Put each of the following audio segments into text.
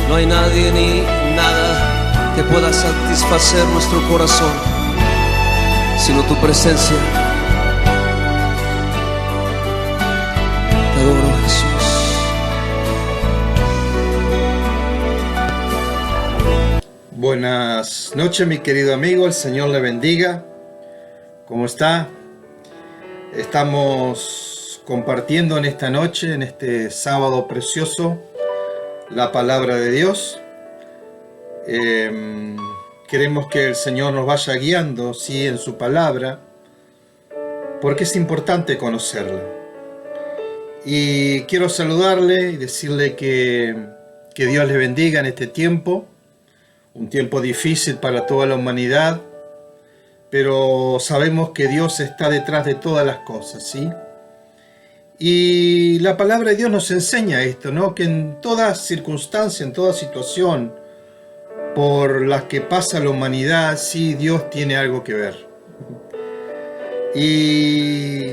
No hay nadie ni nada que pueda satisfacer nuestro corazón, sino tu presencia. Te adoro, Jesús. Buenas noches, mi querido amigo, el Señor le bendiga. ¿Cómo está? Estamos compartiendo en esta noche, en este sábado precioso, la palabra de Dios. Queremos que el Señor nos vaya guiando, sí, en su palabra, porque es importante conocerla. Y quiero saludarle y decirle que Dios le bendiga en este tiempo, un tiempo difícil para toda la humanidad, pero sabemos que Dios está detrás de todas las cosas, ¿sí? Y la palabra de Dios nos enseña esto, ¿no? Que en toda circunstancia, en toda situación por las que pasa la humanidad, sí, Dios tiene algo que ver. Y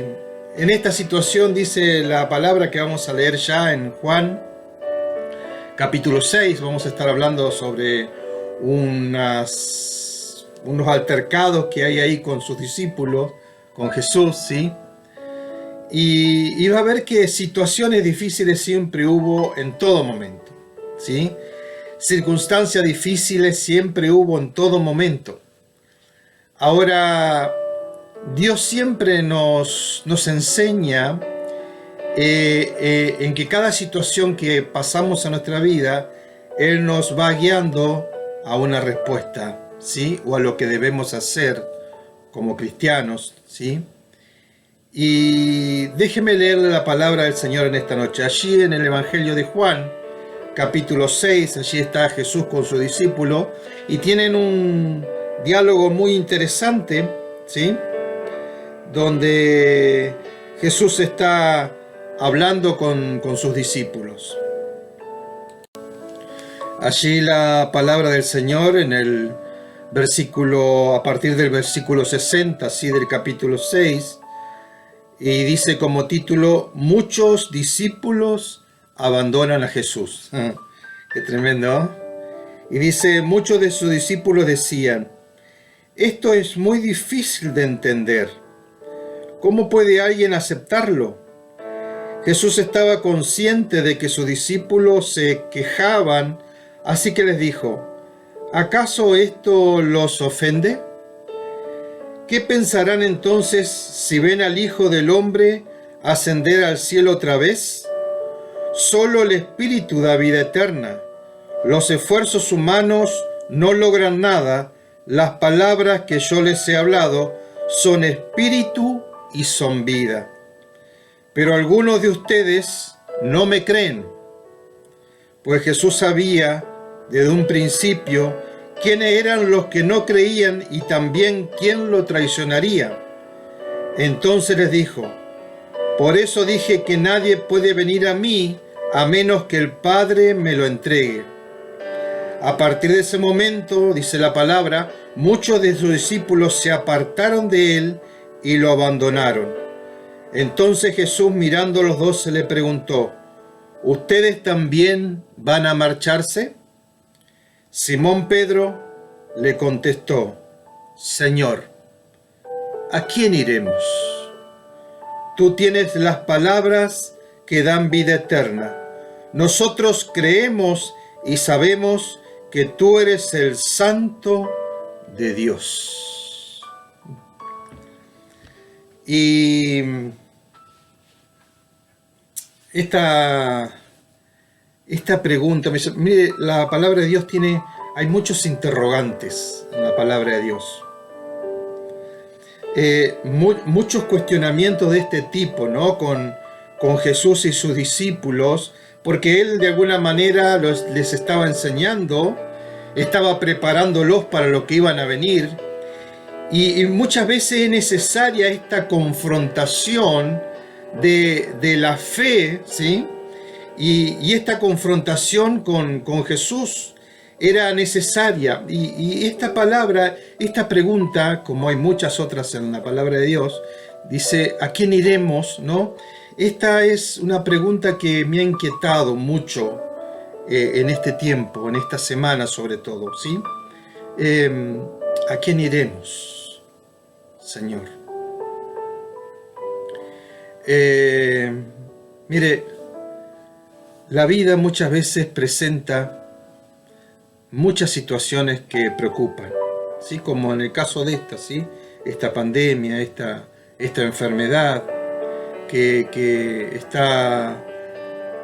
en esta situación dice la palabra que vamos a leer ya en Juan, capítulo 6, vamos a estar hablando sobre unos altercados que hay ahí con sus discípulos, con Jesús, ¿sí? Y va a ver que situaciones difíciles siempre hubo en todo momento, ¿sí? Circunstancias difíciles siempre hubo en todo momento. Ahora, Dios siempre nos enseña en que cada situación que pasamos en nuestra vida, Él nos va guiando a una respuesta, ¿sí? O a lo que debemos hacer como cristianos, ¿sí? Y déjeme leerle la palabra del Señor en esta noche. Allí en el Evangelio de Juan, capítulo 6, allí está Jesús con su discípulo y tienen un diálogo muy interesante, ¿sí? Donde Jesús está hablando con sus discípulos. Allí la palabra del Señor en el versículo, a partir del versículo 60, ¿sí? Del capítulo 6, y dice como título: muchos discípulos abandonan a Jesús. Qué tremendo, ¿no? Y dice: muchos de sus discípulos decían: esto es muy difícil de entender. ¿Cómo puede alguien aceptarlo? Jesús estaba consciente de que sus discípulos se quejaban, así que les dijo: ¿acaso esto los ofende? ¿Qué pensarán entonces si ven al Hijo del Hombre ascender al cielo otra vez? Solo el Espíritu da vida eterna. Los esfuerzos humanos no logran nada. Las palabras que yo les he hablado son espíritu y son vida. Pero algunos de ustedes no me creen. Pues Jesús sabía desde un principio quiénes eran los que no creían y también quién lo traicionaría. Entonces les dijo: por eso dije que nadie puede venir a mí a menos que el Padre me lo entregue. A partir de ese momento, dice la palabra, muchos de sus discípulos se apartaron de él y lo abandonaron. Entonces Jesús, mirando a los 12, le preguntó: ¿ustedes también van a marcharse? Simón Pedro le contestó: Señor, ¿a quién iremos? Tú tienes las palabras que dan vida eterna. Nosotros creemos y sabemos que tú eres el Santo de Dios. Y esta pregunta, mire, la palabra de Dios hay muchos interrogantes en la palabra de Dios. Muchos cuestionamientos de este tipo, ¿no? Con Jesús y sus discípulos, porque Él de alguna manera les estaba enseñando, estaba preparándolos para lo que iban a venir. Y muchas veces es necesaria esta confrontación de la fe, ¿sí? Y esta confrontación con Jesús era necesaria. Y esta palabra, esta pregunta, como hay muchas otras en la palabra de Dios, dice: ¿a quién iremos? ¿No? Esta es una pregunta que me ha inquietado mucho en este tiempo, en esta semana sobre todo, ¿sí? ¿A quién iremos, Señor? Mire, la vida muchas veces presenta muchas situaciones que preocupan, ¿sí? Como en el caso de esta, ¿sí? Esta pandemia, esta enfermedad que está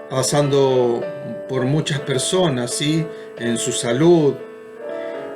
pasando por muchas personas, ¿sí? En su salud,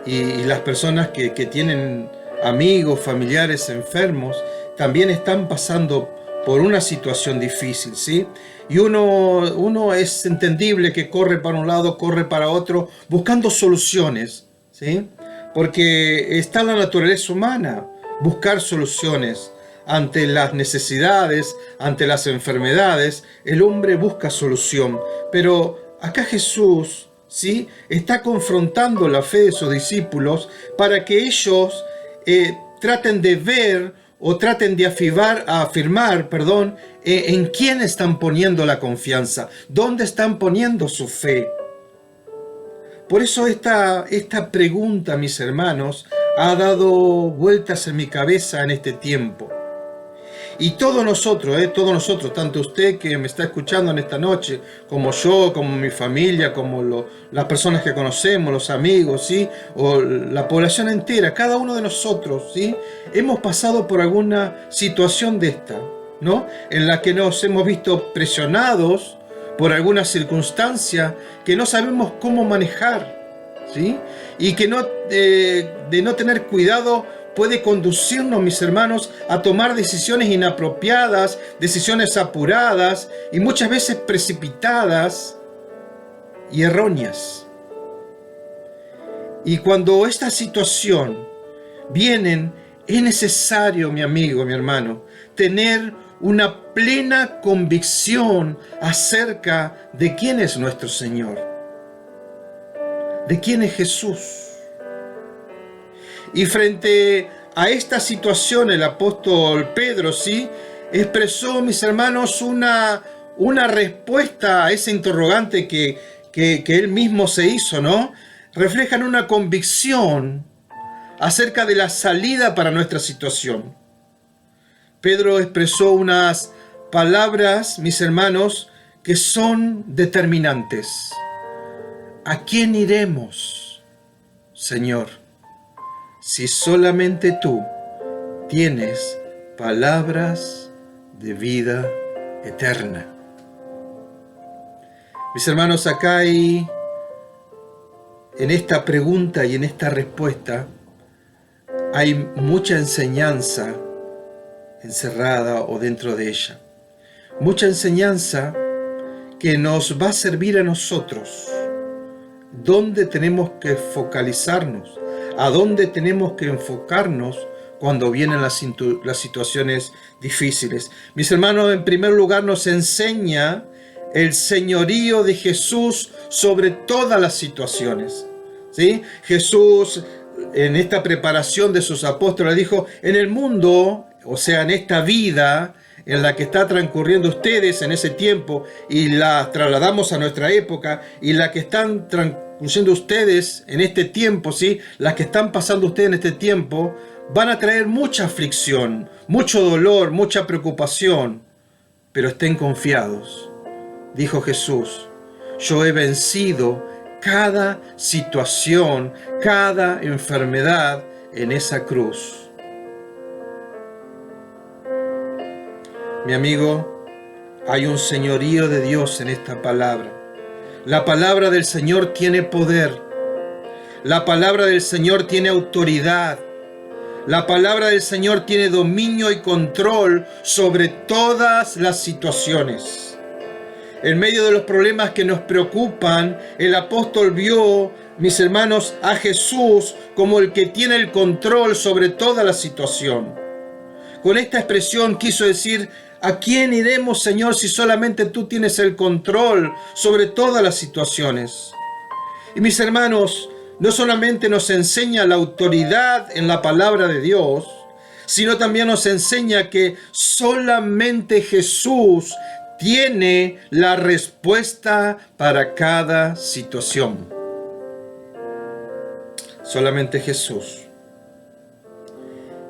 y las personas que tienen amigos, familiares enfermos, también están pasando por una situación difícil, ¿sí? Y uno es entendible que corre para un lado, corre para otro, buscando soluciones, ¿sí? Porque está la naturaleza humana, buscar soluciones. Ante las necesidades, ante las enfermedades, el hombre busca solución. Pero acá Jesús, ¿sí?, está confrontando la fe de sus discípulos para que ellos traten de ver o traten de afirmar, en quién están poniendo la confianza, dónde están poniendo su fe. Por eso esta pregunta, mis hermanos, ha dado vueltas en mi cabeza en este tiempo. Y todos nosotros, tanto usted que me está escuchando en esta noche, como yo, como mi familia, como las personas que conocemos, los amigos, ¿sí? O la población entera, cada uno de nosotros, ¿sí? Hemos pasado por alguna situación de esta, ¿no? En la que nos hemos visto presionados por alguna circunstancia que no sabemos cómo manejar, ¿sí? Y que de no tener cuidado puede conducirnos, mis hermanos, a tomar decisiones inapropiadas, decisiones apuradas y muchas veces precipitadas y erróneas. Y cuando esta situación vienen, es necesario, mi amigo, mi hermano, tener una plena convicción acerca de quién es nuestro Señor, de quién es Jesús. Y frente a esta situación, el apóstol Pedro, ¿sí?, expresó, mis hermanos, una respuesta a ese interrogante que él mismo se hizo, ¿no? Reflejan una convicción acerca de la salida para nuestra situación. Pedro expresó unas palabras, mis hermanos, que son determinantes. ¿A quién iremos, Señor, si solamente tú tienes palabras de vida eterna? Mis hermanos, acá hay, en esta pregunta y en esta respuesta, hay mucha enseñanza encerrada o dentro de ella. Mucha enseñanza que nos va a servir a nosotros. ¿Dónde tenemos que focalizarnos? ¿A dónde tenemos que enfocarnos cuando vienen las situaciones difíciles? Mis hermanos, en primer lugar nos enseña el señorío de Jesús sobre todas las situaciones, ¿sí? Jesús, en esta preparación de sus apóstoles, dijo: en el mundo, o sea, en esta vida en la que está transcurriendo ustedes en ese tiempo, y la trasladamos a nuestra época, y la que están transcurriendo ustedes en este tiempo, ¿sí?, las que están pasando ustedes en este tiempo, van a traer mucha aflicción, mucho dolor, mucha preocupación. Pero estén confiados, dijo Jesús: yo he vencido cada situación, cada enfermedad en esa cruz. Mi amigo, hay un señorío de Dios en esta palabra. La palabra del Señor tiene poder. La palabra del Señor tiene autoridad. La palabra del Señor tiene dominio y control sobre todas las situaciones. En medio de los problemas que nos preocupan, el apóstol vio, mis hermanos, a Jesús como el que tiene el control sobre toda la situación. Con esta expresión quiso decir: ¿a quién iremos, Señor, si solamente tú tienes el control sobre todas las situaciones? Y mis hermanos, no solamente nos enseña la autoridad en la palabra de Dios, sino también nos enseña que solamente Jesús tiene la respuesta para cada situación. Solamente Jesús.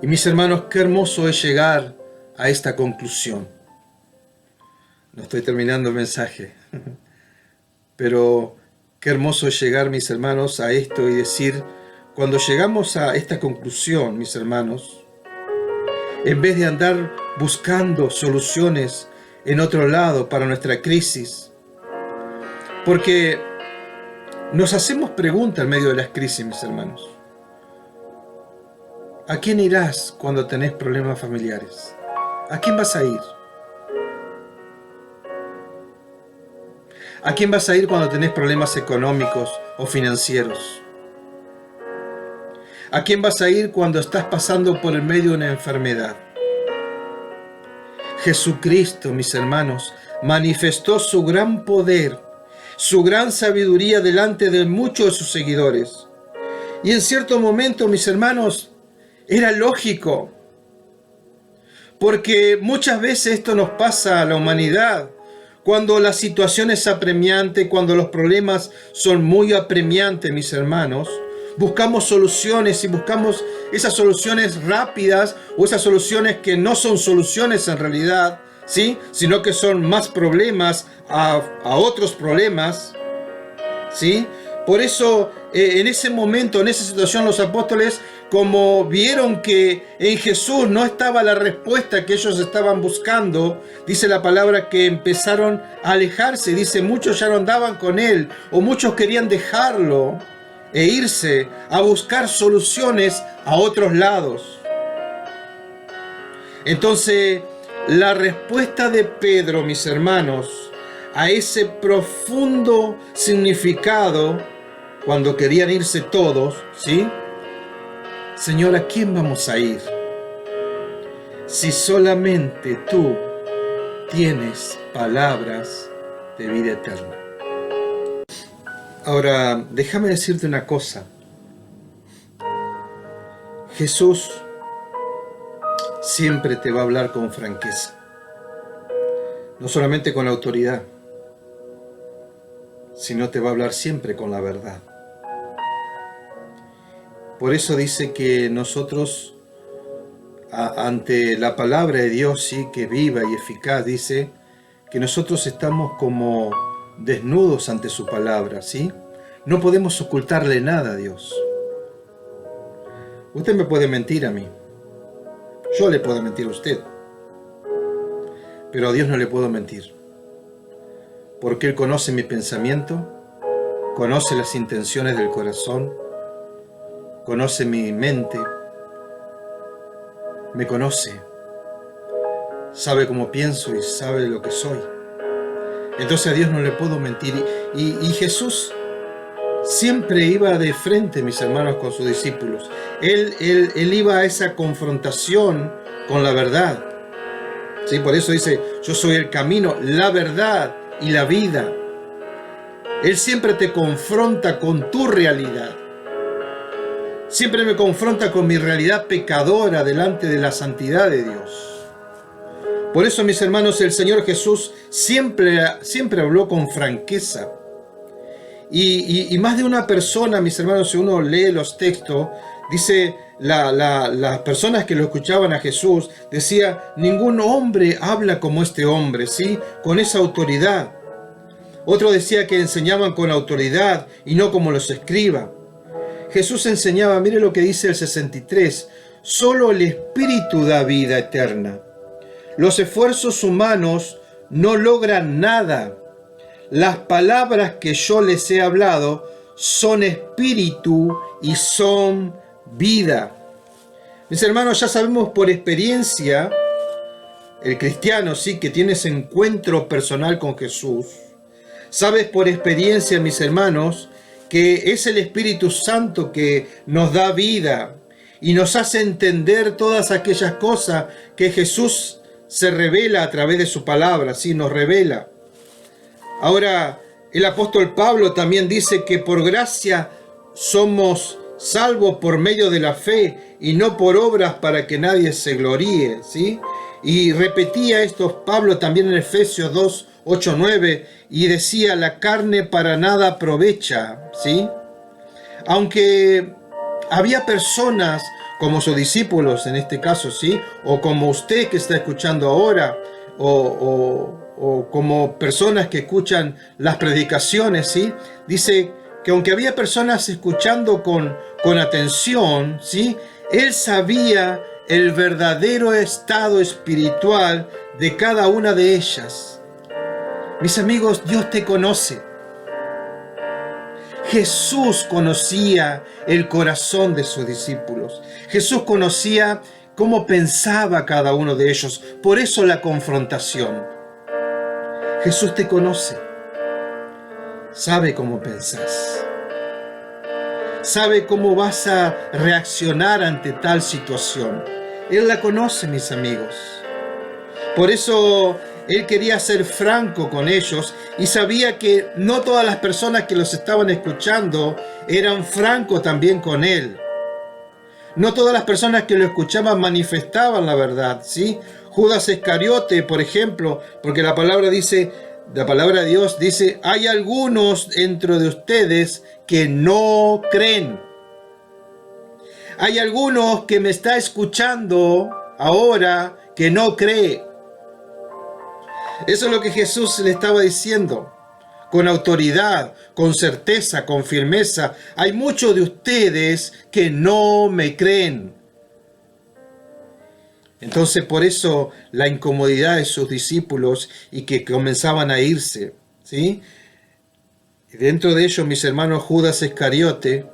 Y mis hermanos, qué hermoso es llegar a esta conclusión. No estoy terminando el mensaje, pero qué hermoso es llegar, mis hermanos, a esto y decir, cuando llegamos a esta conclusión, mis hermanos, en vez de andar buscando soluciones en otro lado para nuestra crisis, porque nos hacemos preguntas en medio de las crisis, mis hermanos. ¿A quién irás cuando tenés problemas familiares? ¿A quién vas a ir? ¿A quién vas a ir cuando tenés problemas económicos o financieros? ¿A quién vas a ir cuando estás pasando por el medio de una enfermedad? Jesucristo, mis hermanos, manifestó su gran poder, su gran sabiduría delante de muchos de sus seguidores. Y en cierto momento, mis hermanos, era lógico, porque muchas veces esto nos pasa a la humanidad, cuando la situación es apremiante, cuando los problemas son muy apremiantes, mis hermanos, buscamos soluciones y buscamos esas soluciones rápidas o esas soluciones que no son soluciones en realidad, ¿sí? Sino que son más problemas a otros problemas, ¿sí? Por eso, en ese momento, en esa situación, los apóstoles, como vieron que en Jesús no estaba la respuesta que ellos estaban buscando, dice la palabra que empezaron a alejarse. Dice, muchos ya no andaban con él, o muchos querían dejarlo e irse a buscar soluciones a otros lados. Entonces, la respuesta de Pedro, mis hermanos, a ese profundo significado, cuando querían irse todos, ¿sí? Señor, ¿a quién vamos a ir? Si solamente tú tienes palabras de vida eterna. Ahora, déjame decirte una cosa. Jesús siempre te va a hablar con franqueza. No solamente con autoridad, sino te va a hablar siempre con la verdad. Por eso dice que nosotros, ante la palabra de Dios, sí, que viva y eficaz, dice que nosotros estamos como desnudos ante su palabra, ¿sí? No podemos ocultarle nada a Dios. Usted me puede mentir a mí. Yo le puedo mentir a usted. Pero a Dios no le puedo mentir. Porque Él conoce mi pensamiento, conoce las intenciones del corazón, conoce mi mente, me conoce, sabe cómo pienso y sabe lo que soy. Entonces a Dios no le puedo mentir. Y Jesús siempre iba de frente, mis hermanos, con sus discípulos. Él iba a esa confrontación con la verdad. ¿Sí? Por eso dice, yo soy el camino, la verdad y la vida. Él siempre te confronta con tu realidad. Siempre me confronta con mi realidad pecadora delante de la santidad de Dios. Por eso, mis hermanos, el Señor Jesús siempre habló con franqueza. Y más de una persona, mis hermanos, si uno lee los textos, dice, las personas que lo escuchaban a Jesús, decía, ningún hombre habla como este hombre, ¿sí? Con esa autoridad. Otro decía que enseñaban con autoridad y no como los escribas. Jesús enseñaba, mire lo que dice el 63, solo el Espíritu da vida eterna. Los esfuerzos humanos no logran nada. Las palabras que yo les he hablado son espíritu y son vida. Mis hermanos, ya sabemos por experiencia, el cristiano, sí, que tiene ese encuentro personal con Jesús. Sabes por experiencia, mis hermanos, que es el Espíritu Santo que nos da vida y nos hace entender todas aquellas cosas que Jesús se revela a través de su palabra, sí, nos revela. Ahora, el apóstol Pablo también dice que por gracia somos salvos por medio de la fe y no por obras para que nadie se gloríe, ¿sí? Y repetía esto Pablo también en Efesios 2, 8, 9, y decía, la carne para nada aprovecha, ¿sí? Aunque había personas como sus discípulos en este caso, ¿sí? O como usted que está escuchando ahora, o como personas que escuchan las predicaciones, ¿sí? Dice que aunque había personas escuchando con atención, ¿sí? Él sabía el verdadero estado espiritual de cada una de ellas. Mis amigos, Dios te conoce. Jesús conocía el corazón de sus discípulos. Jesús conocía cómo pensaba cada uno de ellos. Por eso la confrontación. Jesús te conoce. Sabe cómo pensás. Sabe cómo vas a reaccionar ante tal situación. Él la conoce, mis amigos. Por eso Él quería ser franco con ellos y sabía que no todas las personas que los estaban escuchando eran francos también con Él. No todas las personas que lo escuchaban manifestaban la verdad, ¿sí? Judas Iscariote, por ejemplo, porque la palabra de Dios dice, hay algunos dentro de ustedes que no creen. Hay algunos que me está escuchando ahora que no cree. Eso es lo que Jesús le estaba diciendo, con autoridad, con certeza, con firmeza. Hay muchos de ustedes que no me creen. Entonces por eso la incomodidad de sus discípulos y que comenzaban a irse, ¿sí? Y dentro de ellos, mis hermanos, Judas Iscariote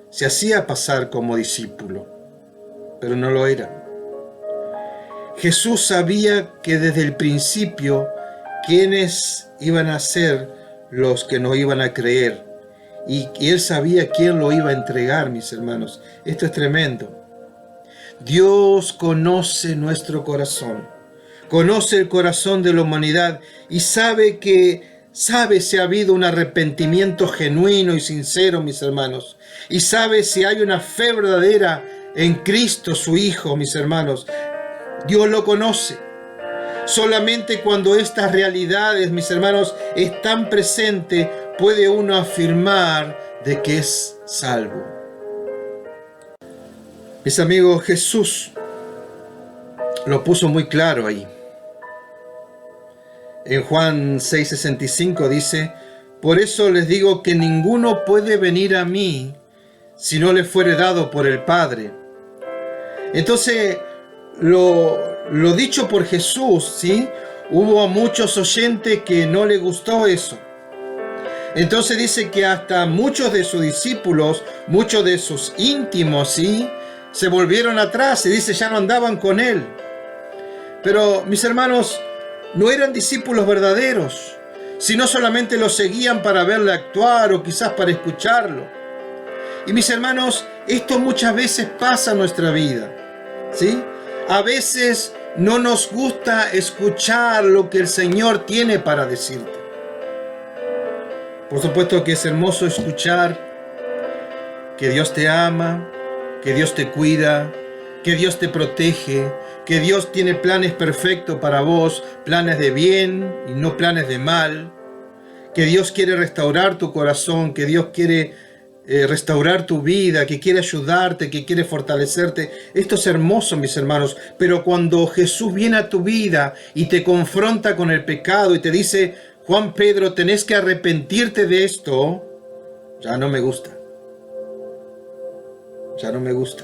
se hacía pasar como discípulo, pero no lo era. Jesús sabía que desde el principio quiénes iban a ser los que no iban a creer. Y Él sabía quién lo iba a entregar, mis hermanos. Esto es tremendo. Dios conoce nuestro corazón. Conoce el corazón de la humanidad y sabe si ha habido un arrepentimiento genuino y sincero, mis hermanos. Y sabe si hay una fe verdadera en Cristo, su Hijo, mis hermanos. Dios lo conoce. Solamente cuando estas realidades, mis hermanos, están presentes, puede uno afirmar de que es salvo. Mis amigos, Jesús lo puso muy claro ahí. En Juan 6:65 dice, por eso les digo que ninguno puede venir a mí si no le fuere dado por el Padre. Entonces, lo dicho por Jesús, ¿sí? Hubo a muchos oyentes que no les gustó eso. Entonces dice que hasta muchos de sus discípulos, muchos de sus íntimos, ¿sí? Se volvieron atrás y dice ya no andaban con Él. Pero mis hermanos, no eran discípulos verdaderos, sino solamente lo seguían para verle actuar o quizás para escucharlo. Y mis hermanos, esto muchas veces pasa en nuestra vida, ¿sí? A veces no nos gusta escuchar lo que el Señor tiene para decirte. Por supuesto que es hermoso escuchar que Dios te ama, que Dios te cuida, que Dios te protege, que Dios tiene planes perfectos para vos, planes de bien y no planes de mal, que Dios quiere restaurar tu corazón, que Dios quiere restaurar tu vida, que quiere ayudarte, que quiere fortalecerte. Esto es hermoso, mis hermanos, pero cuando Jesús viene a tu vida y te confronta con el pecado y te dice, Juan Pedro, tenés que arrepentirte de esto, ya no me gusta. Ya no me gusta.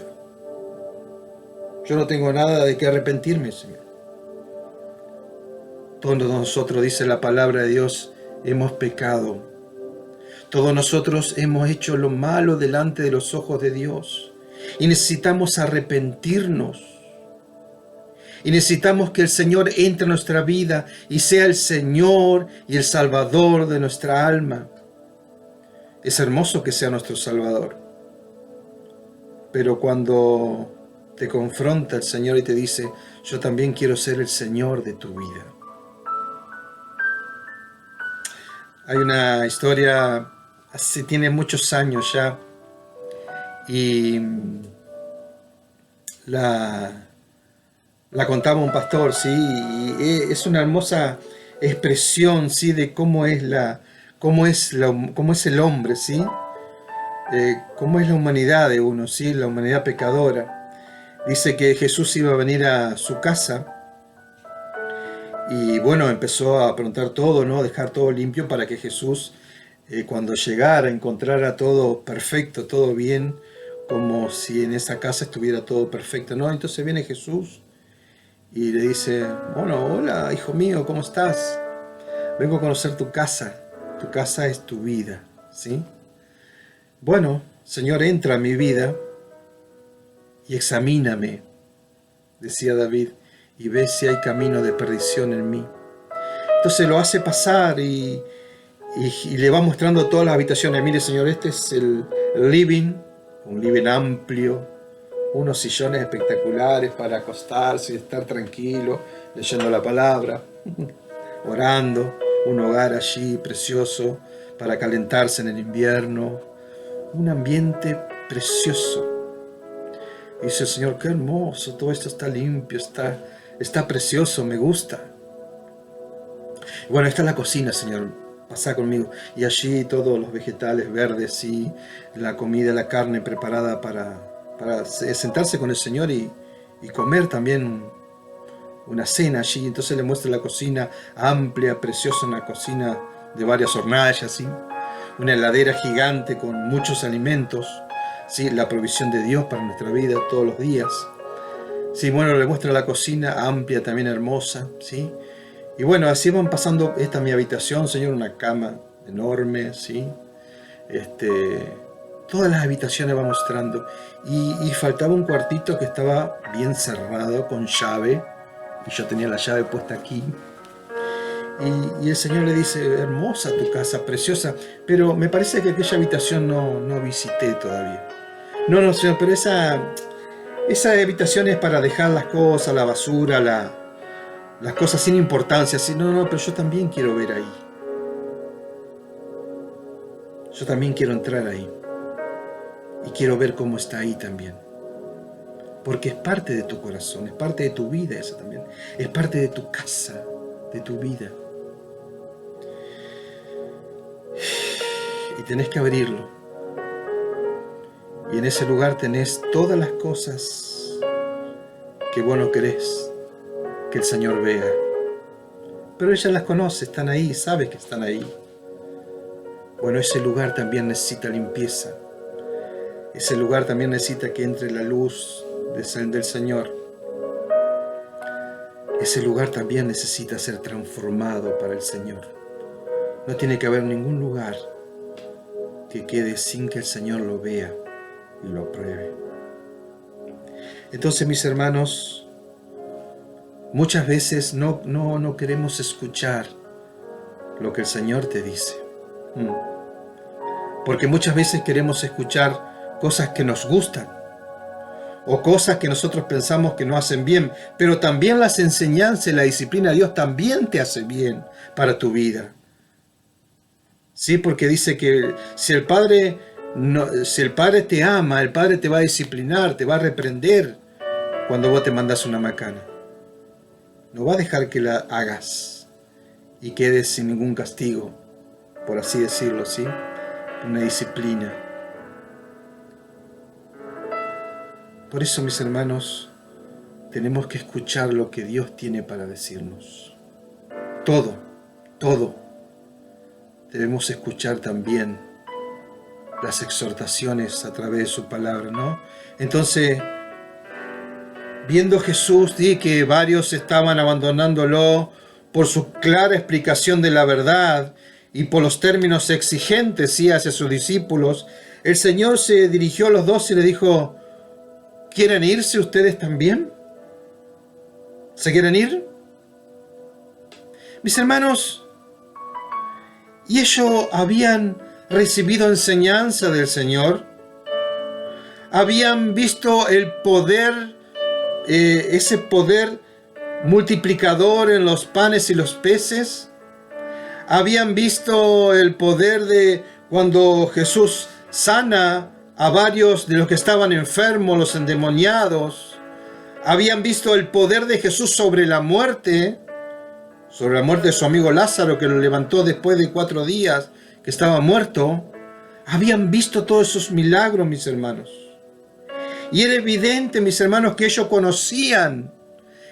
Yo no tengo nada de qué arrepentirme, Señor. Todos nosotros, dice la palabra de Dios, hemos pecado. Todos nosotros hemos hecho lo malo delante de los ojos de Dios. Y necesitamos arrepentirnos. Y necesitamos que el Señor entre en nuestra vida y sea el Señor y el Salvador de nuestra alma. Es hermoso que sea nuestro Salvador. Pero cuando te confronta el Señor y te dice, yo también quiero ser el Señor de tu vida. Hay una historia, tiene muchos años ya, y la contaba un pastor, ¿sí? Y es una hermosa expresión, ¿sí? De cómo es cómo es el hombre, ¿sí? Cómo es la humanidad de uno, ¿sí? La humanidad pecadora. Dice que Jesús iba a venir a su casa y bueno, empezó a preguntar todo, ¿no? Dejar todo limpio para que Jesús, cuando llegara, encontrara todo perfecto, todo bien, como si en esa casa estuviera todo perfecto, ¿no? Entonces viene Jesús y le dice, bueno, hola, hijo mío, ¿cómo estás? Vengo a conocer tu casa es tu vida, ¿sí? Bueno, Señor, entra a mi vida y examíname, decía David, y ve si hay camino de perdición en mí. Entonces lo hace pasar y le va mostrando todas las habitaciones. Mire, Señor, este es el living, un living amplio, unos sillones espectaculares para acostarse y estar tranquilo, leyendo la palabra, orando, un hogar allí precioso para calentarse en el invierno, un ambiente precioso. Y dice el Señor, qué hermoso, todo esto está limpio, está precioso, me gusta. Bueno, esta es la cocina, Señor, pasá conmigo. Y allí todos los vegetales verdes y la comida, la carne preparada para sentarse con el Señor y comer también una cena allí. Entonces le muestra la cocina amplia, preciosa, una cocina de varias hornallas, ¿sí? Una heladera gigante con muchos alimentos, ¿sí? La provisión de Dios para nuestra vida todos los días. Sí, bueno, le muestra la cocina amplia, también hermosa, ¿sí? Y bueno, así van pasando. Esta es mi habitación, Señor, una cama enorme, ¿sí? Todas las habitaciones va mostrando. Y faltaba un cuartito que estaba bien cerrado, con llave. Y yo tenía la llave puesta aquí. Y el Señor le dice, hermosa tu casa, preciosa. Pero me parece que aquella habitación no visité todavía. No, Señor, pero esa habitación es para dejar las cosas, la basura, las cosas sin importancia. Sí, no, pero yo también quiero ver ahí. Yo también quiero entrar ahí. Y quiero ver cómo está ahí también. Porque es parte de tu corazón, es parte de tu vida eso también. Es parte de tu casa, de tu vida. Y tenés que abrirlo. Y en ese lugar tenés todas las cosas que vos no querés que el Señor vea. Pero ella las conoce, están ahí, sabe que están ahí. Bueno, ese lugar también necesita limpieza. Ese lugar también necesita que entre la luz del Señor. Ese lugar también necesita ser transformado para el Señor. No tiene que haber ningún lugar que quede sin que el Señor lo vea y lo apruebe. Entonces, mis hermanos, muchas veces no queremos escuchar lo que el Señor te dice. Porque muchas veces queremos escuchar cosas que nos gustan o cosas que nosotros pensamos que no hacen bien, pero también las enseñanzas y la disciplina de Dios también te hace bien para tu vida. Sí, porque dice que si el Padre te ama, el Padre te va a disciplinar, te va a reprender cuando vos te mandás una macana. No va a dejar que la hagas y quedes sin ningún castigo, por así decirlo, ¿sí? Una disciplina. Por eso, mis hermanos, tenemos que escuchar lo que Dios tiene para decirnos. Todo. Debemos escuchar también las exhortaciones a través de su palabra, ¿no? Entonces, viendo Jesús, di que varios estaban abandonándolo por su clara explicación de la verdad y por los términos exigentes, sí, hacia sus discípulos, el Señor se dirigió a los 12 y le dijo, ¿quieren irse ustedes también? ¿Se quieren ir? Mis hermanos, y ellos habían recibido enseñanza del Señor, habían visto el poder, ese poder multiplicador en los panes y los peces, habían visto el poder de cuando Jesús sana a varios de los que estaban enfermos, los endemoniados, habían visto el poder de Jesús sobre la muerte de su amigo Lázaro, que lo levantó después de 4 días, que estaba muerto. Habían visto todos esos milagros, mis hermanos. Y era evidente, mis hermanos, que ellos conocían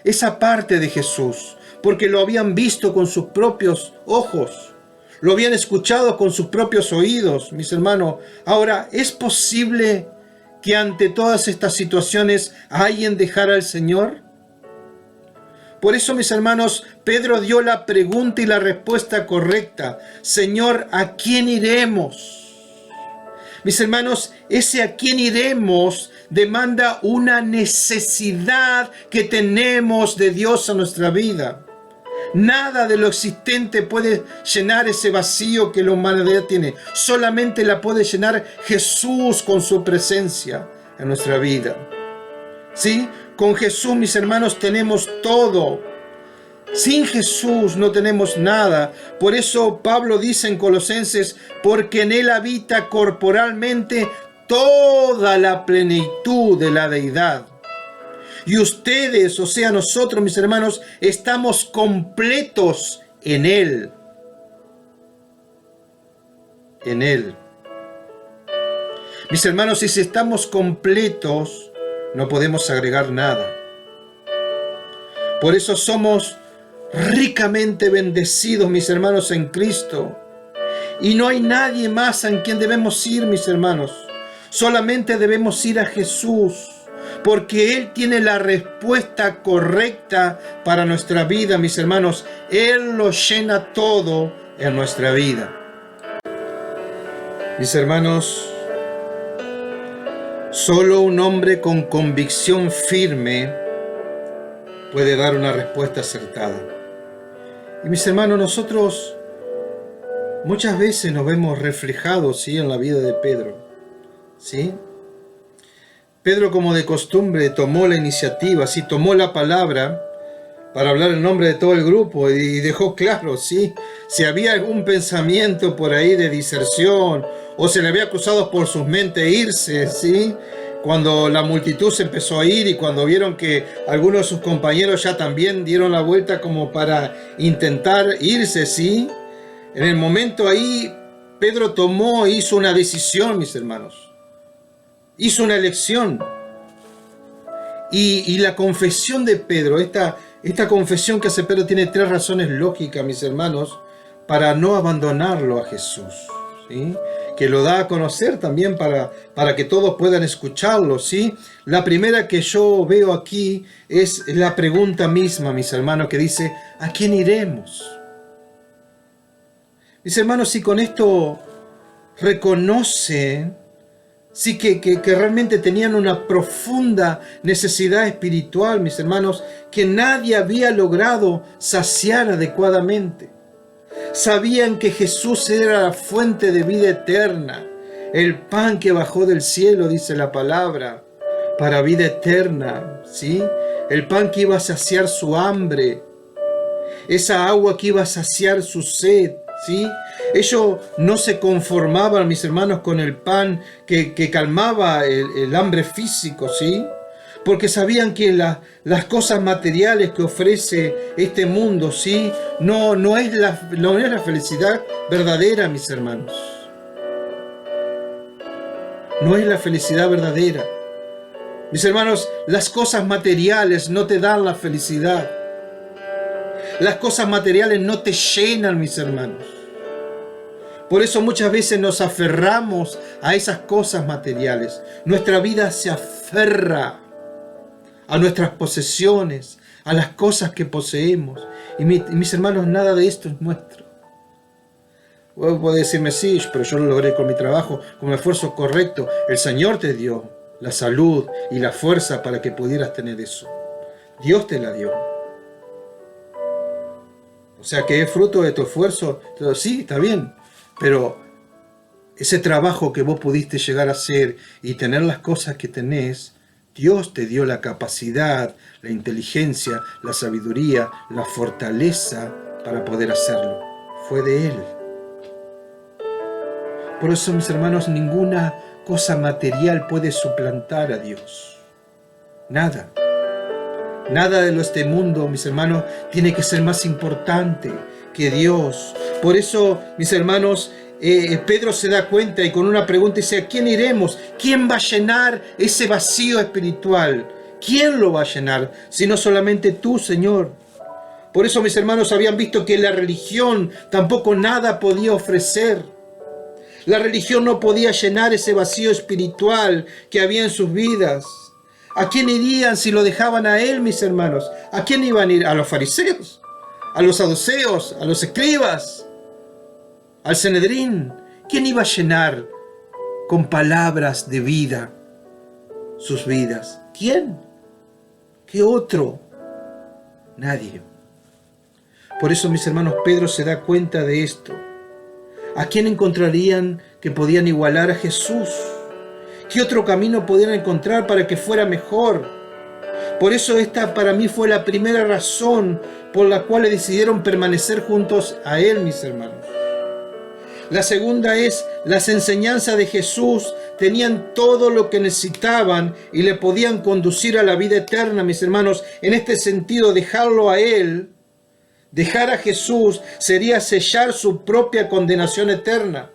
esa parte de Jesús, porque lo habían visto con sus propios ojos, lo habían escuchado con sus propios oídos, mis hermanos. Ahora, ¿es posible que ante todas estas situaciones alguien dejara al Señor? Por eso, mis hermanos, Pedro dio la pregunta y la respuesta correcta. Señor, ¿a quién iremos? Mis hermanos, ese a quién iremos demanda una necesidad que tenemos de Dios en nuestra vida. Nada de lo existente puede llenar ese vacío que la humanidad tiene. Solamente la puede llenar Jesús con su presencia en nuestra vida. ¿Sí? Con Jesús, mis hermanos, tenemos todo. Sin Jesús no tenemos nada. Por eso Pablo dice en Colosenses, porque en Él habita corporalmente toda la plenitud de la deidad. Y ustedes, o sea, nosotros, mis hermanos, estamos completos en Él. En Él. Mis hermanos, si estamos completos, no podemos agregar nada. Por eso somos ricamente bendecidos, mis hermanos, en Cristo. Y no hay nadie más en quien debemos ir, mis hermanos. Solamente debemos ir a Jesús, porque Él tiene la respuesta correcta para nuestra vida, mis hermanos. Él lo llena todo en nuestra vida. Mis hermanos, solo un hombre con convicción firme puede dar una respuesta acertada. Y mis hermanos, nosotros muchas veces nos vemos reflejados, ¿sí?, en la vida de Pedro, ¿sí? Pedro, como de costumbre, tomó la iniciativa, ¿sí?, tomó la palabra para hablar en nombre de todo el grupo y dejó claro, ¿sí?, si había algún pensamiento por ahí de diserción o se le había cruzado por sus mentes irse, ¿sí?, cuando la multitud se empezó a ir y cuando vieron que algunos de sus compañeros ya también dieron la vuelta como para intentar irse, ¿sí? En el momento ahí, Pedro hizo una decisión, mis hermanos. Hizo una elección. Y la confesión de Pedro, esta confesión que hace Pedro, tiene 3 razones lógicas, mis hermanos, para no abandonarlo a Jesús, ¿sí?, que lo da a conocer también para que todos puedan escucharlo, ¿sí? La primera que yo veo aquí es la pregunta misma, mis hermanos, que dice, ¿a quién iremos? Mis hermanos, si con esto reconocen, sí que realmente tenían una profunda necesidad espiritual, mis hermanos, que nadie había logrado saciar adecuadamente. Sabían que Jesús era la fuente de vida eterna, el pan que bajó del cielo, dice la palabra, para vida eterna, ¿sí? El pan que iba a saciar su hambre, esa agua que iba a saciar su sed, ¿sí? Ellos no se conformaban, mis hermanos, con el pan que calmaba el hambre físico, ¿sí? Porque sabían que las cosas materiales que ofrece este mundo, ¿sí?, no es la felicidad verdadera, mis hermanos. No es la felicidad verdadera. Mis hermanos, las cosas materiales no te dan la felicidad. Las cosas materiales no te llenan, mis hermanos. Por eso muchas veces nos aferramos a esas cosas materiales. Nuestra vida se aferra a nuestras posesiones, a las cosas que poseemos. Y mis hermanos, nada de esto es nuestro. Puede decirme, sí, pero yo lo logré con mi trabajo, con mi esfuerzo correcto. El Señor te dio la salud y la fuerza para que pudieras tener eso. Dios te la dio. O sea, que es fruto de tu esfuerzo. Sí, está bien. Pero ese trabajo que vos pudiste llegar a hacer y tener las cosas que tenés, Dios te dio la capacidad, la inteligencia, la sabiduría, la fortaleza para poder hacerlo. Fue de Él. Por eso, mis hermanos, ninguna cosa material puede suplantar a Dios. Nada. Nada de este mundo, mis hermanos, tiene que ser más importante que Dios. Por eso, mis hermanos, Pedro se da cuenta y con una pregunta dice: ¿a quién iremos? ¿Quién va a llenar ese vacío espiritual? ¿Quién lo va a llenar? Si no solamente tú, Señor. Por eso mis hermanos habían visto que la religión tampoco nada podía ofrecer. La religión no podía llenar ese vacío espiritual que había en sus vidas. ¿A quién irían si lo dejaban a Él, mis hermanos? ¿A quién iban a ir? ¿A los fariseos? ¿A los saduceos? ¿A los escribas? ¿Al Sanedrín? ¿Quién iba a llenar con palabras de vida sus vidas? ¿Quién? ¿Qué otro? Nadie. Por eso, mis hermanos, Pedro se da cuenta de esto. ¿A quién encontrarían que podían igualar a Jesús? ¿Qué otro camino podían encontrar para que fuera mejor? Por eso esta para mí fue la primera razón por la cual decidieron permanecer juntos a Él, mis hermanos. La segunda es, las enseñanzas de Jesús tenían todo lo que necesitaban y le podían conducir a la vida eterna, mis hermanos. En este sentido, dejarlo a Él, dejar a Jesús, sería sellar su propia condenación eterna.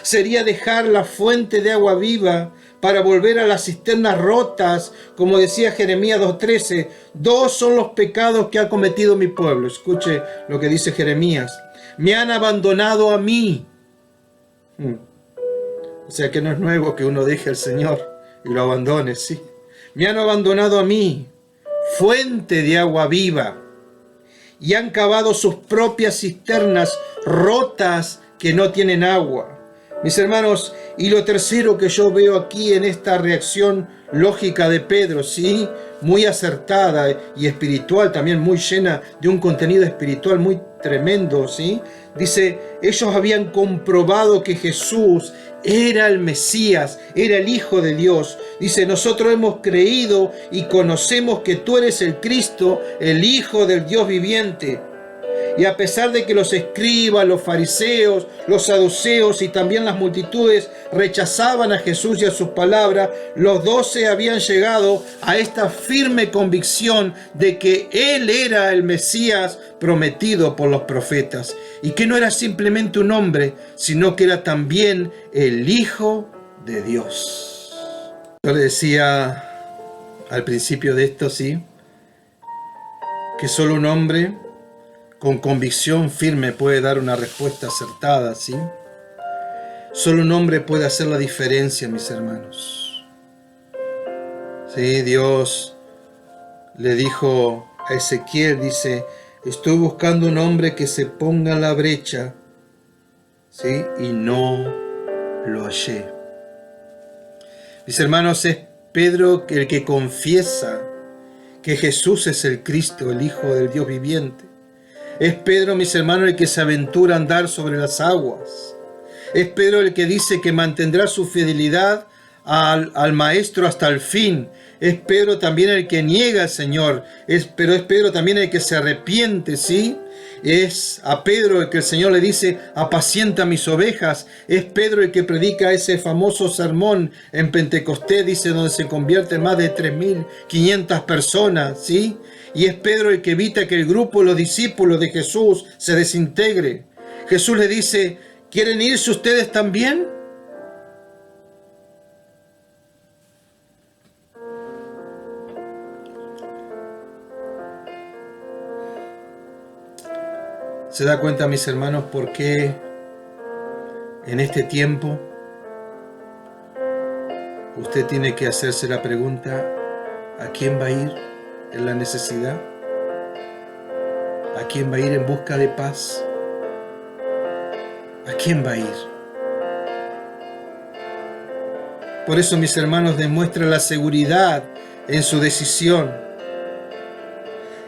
Sería dejar la fuente de agua viva para volver a las cisternas rotas, como decía Jeremías 2:13. Dos son los pecados que ha cometido mi pueblo. Escuche lo que dice Jeremías. Me han abandonado a mí. O sea que no es nuevo que uno deje al Señor y lo abandone, sí. Me han abandonado a mí, fuente de agua viva, y han cavado sus propias cisternas rotas que no tienen agua. Mis hermanos, y lo tercero que yo veo aquí en esta reacción lógica de Pedro, ¿sí? Muy acertada y espiritual, también muy llena de un contenido espiritual muy tremendo, ¿sí? Dice, ellos habían comprobado que Jesús era el Mesías, era el Hijo de Dios. Dice, nosotros hemos creído y conocemos que tú eres el Cristo, el Hijo del Dios viviente. Y a pesar de que los escribas, los fariseos, los saduceos y también las multitudes rechazaban a Jesús y a sus palabras, los 12 habían llegado a esta firme convicción de que Él era el Mesías prometido por los profetas y que no era simplemente un hombre, sino que era también el Hijo de Dios. Yo le decía al principio de esto, sí, que solo un hombre con convicción firme puede dar una respuesta acertada, ¿sí? Solo un hombre puede hacer la diferencia, mis hermanos. Sí, Dios le dijo a Ezequiel, dice, estoy buscando un hombre que se ponga en la brecha, ¿sí? Y no lo hallé. Mis hermanos, es Pedro el que confiesa que Jesús es el Cristo, el Hijo del Dios viviente. Es Pedro, mis hermanos, el que se aventura a andar sobre las aguas. Es Pedro el que dice que mantendrá su fidelidad al Maestro hasta el fin. Es Pedro también el que niega al Señor. Pero es Pedro también el que se arrepiente, ¿sí? Es a Pedro el que el Señor le dice, apacienta mis ovejas. Es Pedro el que predica ese famoso sermón en Pentecostés, dice, donde se convierten más de 3.500 personas, ¿sí? Y es Pedro el que evita que el grupo de los discípulos de Jesús se desintegre. Jesús le dice, ¿quieren irse ustedes también? ¿Se da cuenta, mis hermanos, por qué en este tiempo usted tiene que hacerse la pregunta, ¿a quién va a ir en la necesidad? ¿A quién va a ir en busca de paz? ¿A quién va a ir? Por eso, mis hermanos, demuestra la seguridad en su decisión.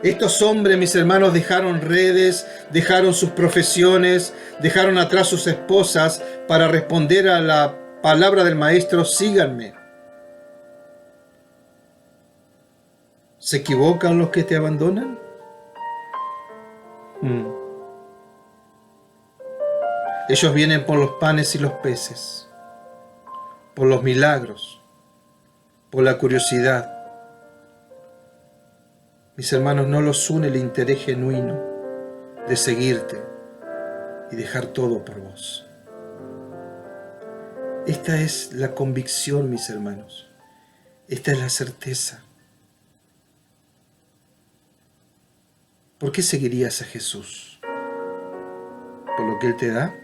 Estos hombres, mis hermanos, dejaron redes, dejaron sus profesiones, dejaron atrás sus esposas para responder a la palabra del Maestro, síganme. ¿Se equivocan los que te abandonan? Ellos vienen por los panes y los peces, por los milagros, por la curiosidad. mis hermanos, no los une el interés genuino de seguirte y dejar todo por vos. Esta es la convicción, mis hermanos. Esta es la certeza. ¿Por qué seguirías a Jesús? ¿Por lo que Él te da?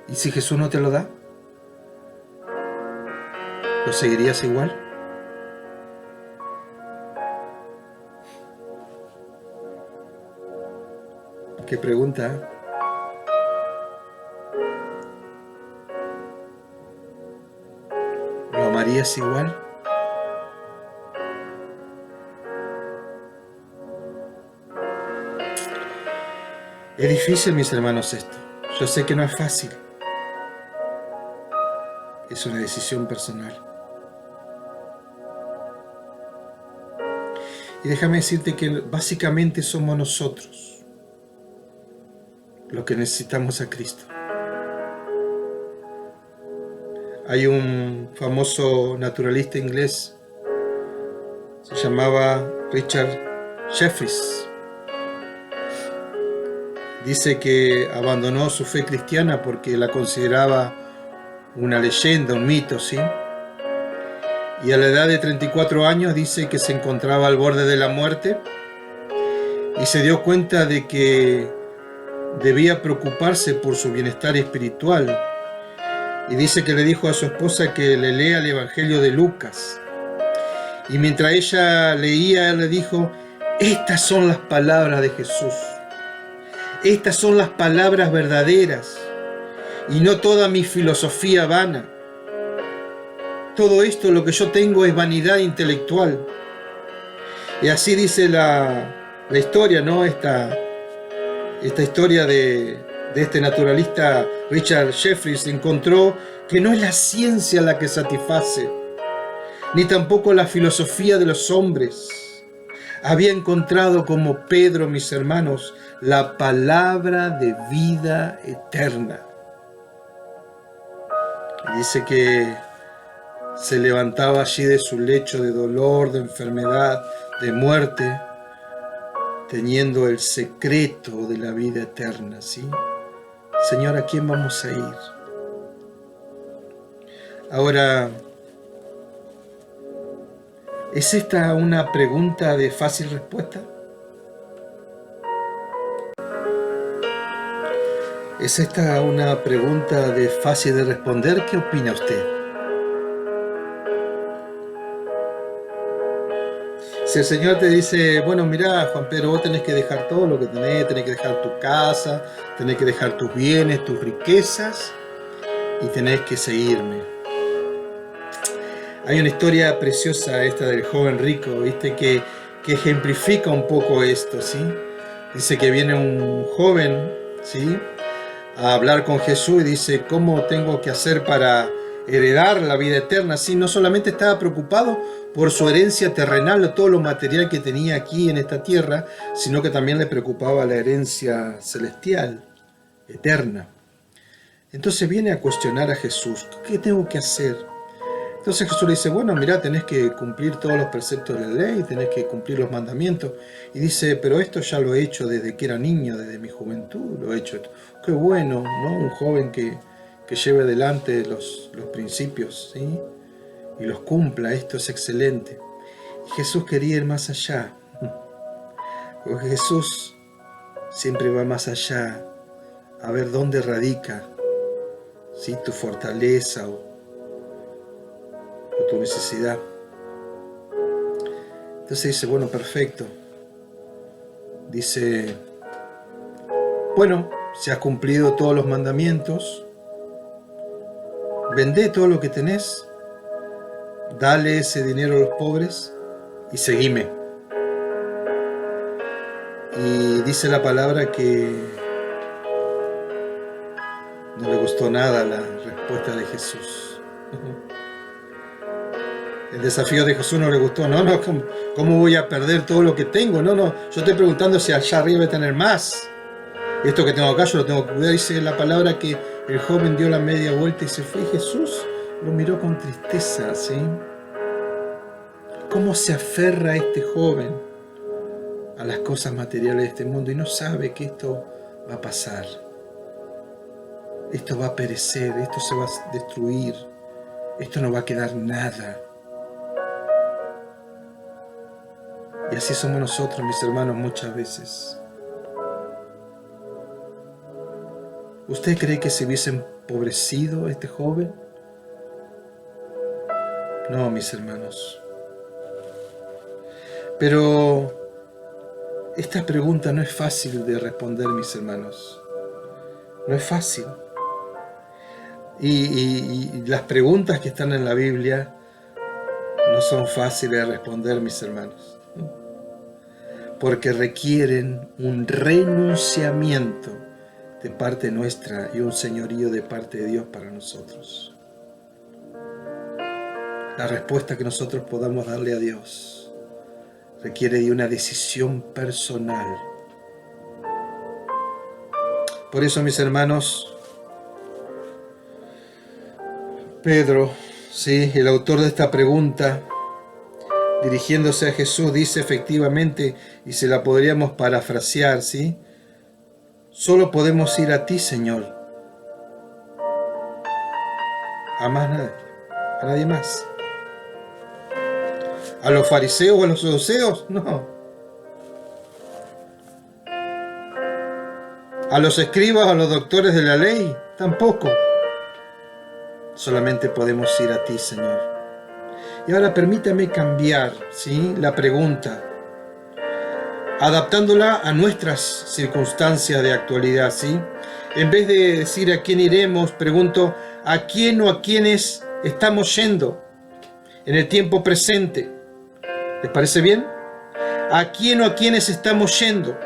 ¿Y si Jesús no te lo da? ¿Lo seguirías igual? ¿Qué pregunta? ¿Lo amarías igual? Es difícil, mis hermanos, esto. Yo sé que no es fácil. Es una decisión personal. Y déjame decirte que básicamente somos nosotros los que necesitamos a Cristo. Hay un famoso naturalista inglés, se llamaba Richard Jefferies. Dice que abandonó su fe cristiana porque la consideraba una leyenda, un mito, ¿sí? Y a la edad de 34 años dice que se encontraba al borde de la muerte y se dio cuenta de que debía preocuparse por su bienestar espiritual. Y dice que le dijo a su esposa que le lea el Evangelio de Lucas. Y mientras ella leía, él le dijo: estas son las palabras de Jesús. Estas son las palabras verdaderas y no toda mi filosofía vana. Todo esto, lo que yo tengo, es vanidad intelectual. Y así dice la historia, ¿no? Esta historia de este naturalista Richard Jefferies encontró que no es la ciencia la que satisface, ni tampoco la filosofía de los hombres. Había encontrado, como Pedro, mis hermanos, la palabra de vida eterna. Y dice que se levantaba allí de su lecho de dolor, de enfermedad, de muerte, teniendo el secreto de la vida eterna, ¿sí? Señor, ¿a quién vamos a ir? Ahora, ¿es esta una pregunta de fácil respuesta? ¿Es esta una pregunta de fácil de responder? ¿Qué opina usted? Si el Señor te dice: bueno, mira, Juan Pedro, vos tenés que dejar todo lo que tenés que dejar tu casa, tenés que dejar tus bienes, tus riquezas, y tenés que seguirme. Hay una historia preciosa esta del joven rico, ¿viste? Que ejemplifica un poco esto, ¿sí? Dice que viene un joven, ¿sí?, a hablar con Jesús y dice: ¿cómo tengo que hacer para heredar la vida eterna? Sí, no solamente estaba preocupado por su herencia terrenal, todo lo material que tenía aquí en esta tierra, sino que también le preocupaba la herencia celestial, eterna. Entonces viene a cuestionar a Jesús: ¿qué tengo que hacer? Entonces Jesús le dice: bueno, mira, tenés que cumplir todos los preceptos de la ley, tenés que cumplir los mandamientos. Y dice: pero esto ya lo he hecho desde que era niño, desde mi juventud lo he hecho. Qué bueno, ¿no? Un joven que lleve adelante los principios, ¿sí?, y los cumpla. Esto es excelente. Y Jesús quería ir más allá, porque Jesús siempre va más allá, a ver dónde radica, ¿sí?, tu fortaleza o tu necesidad. Entonces dice: bueno, perfecto. Dice: bueno, si has cumplido todos los mandamientos, vendé todo lo que tenés, dale ese dinero a los pobres y seguime. Y dice la palabra que no le gustó nada la respuesta de Jesús. El desafío de Jesús no le gustó. No, ¿cómo voy a perder todo lo que tengo? No, yo estoy preguntando si allá arriba voy a tener más. Esto que tengo acá yo lo tengo que cuidar. Dice la palabra que el joven dio la media vuelta y se fue. Jesús, lo miró con tristeza, ¿sí? Cómo se aferra este joven a las cosas materiales de este mundo y no sabe que esto va a pasar. Esto va a perecer, esto se va a destruir, esto no va a quedar nada. Y así somos nosotros, mis hermanos, muchas veces. ¿Usted cree que se hubiese empobrecido este joven? No, mis hermanos. Pero esta pregunta no es fácil de responder, mis hermanos. No es fácil. Y las preguntas que están en la Biblia no son fáciles de responder, mis hermanos. Porque requieren un renunciamiento de parte nuestra y un señorío de parte de Dios para nosotros. La respuesta que nosotros podamos darle a Dios requiere de una decisión personal. Por eso, mis hermanos, Pedro, sí, el autor de esta pregunta, dirigiéndose a Jesús, dice efectivamente, y se la podríamos parafrasear, ¿sí? Solo podemos ir a ti, Señor. A más nadie, a nadie más. ¿A los fariseos o a los saduceos? No. ¿A los escribas o a los doctores de la ley? Tampoco. Solamente podemos ir a ti, Señor. Y ahora permítame cambiar, ¿sí?, la pregunta, adaptándola a nuestras circunstancias de actualidad, ¿sí? En vez de decir a quién iremos, pregunto a quién o a quiénes estamos yendo en el tiempo presente. ¿Les parece bien? ¿A quién o a quiénes estamos yendo?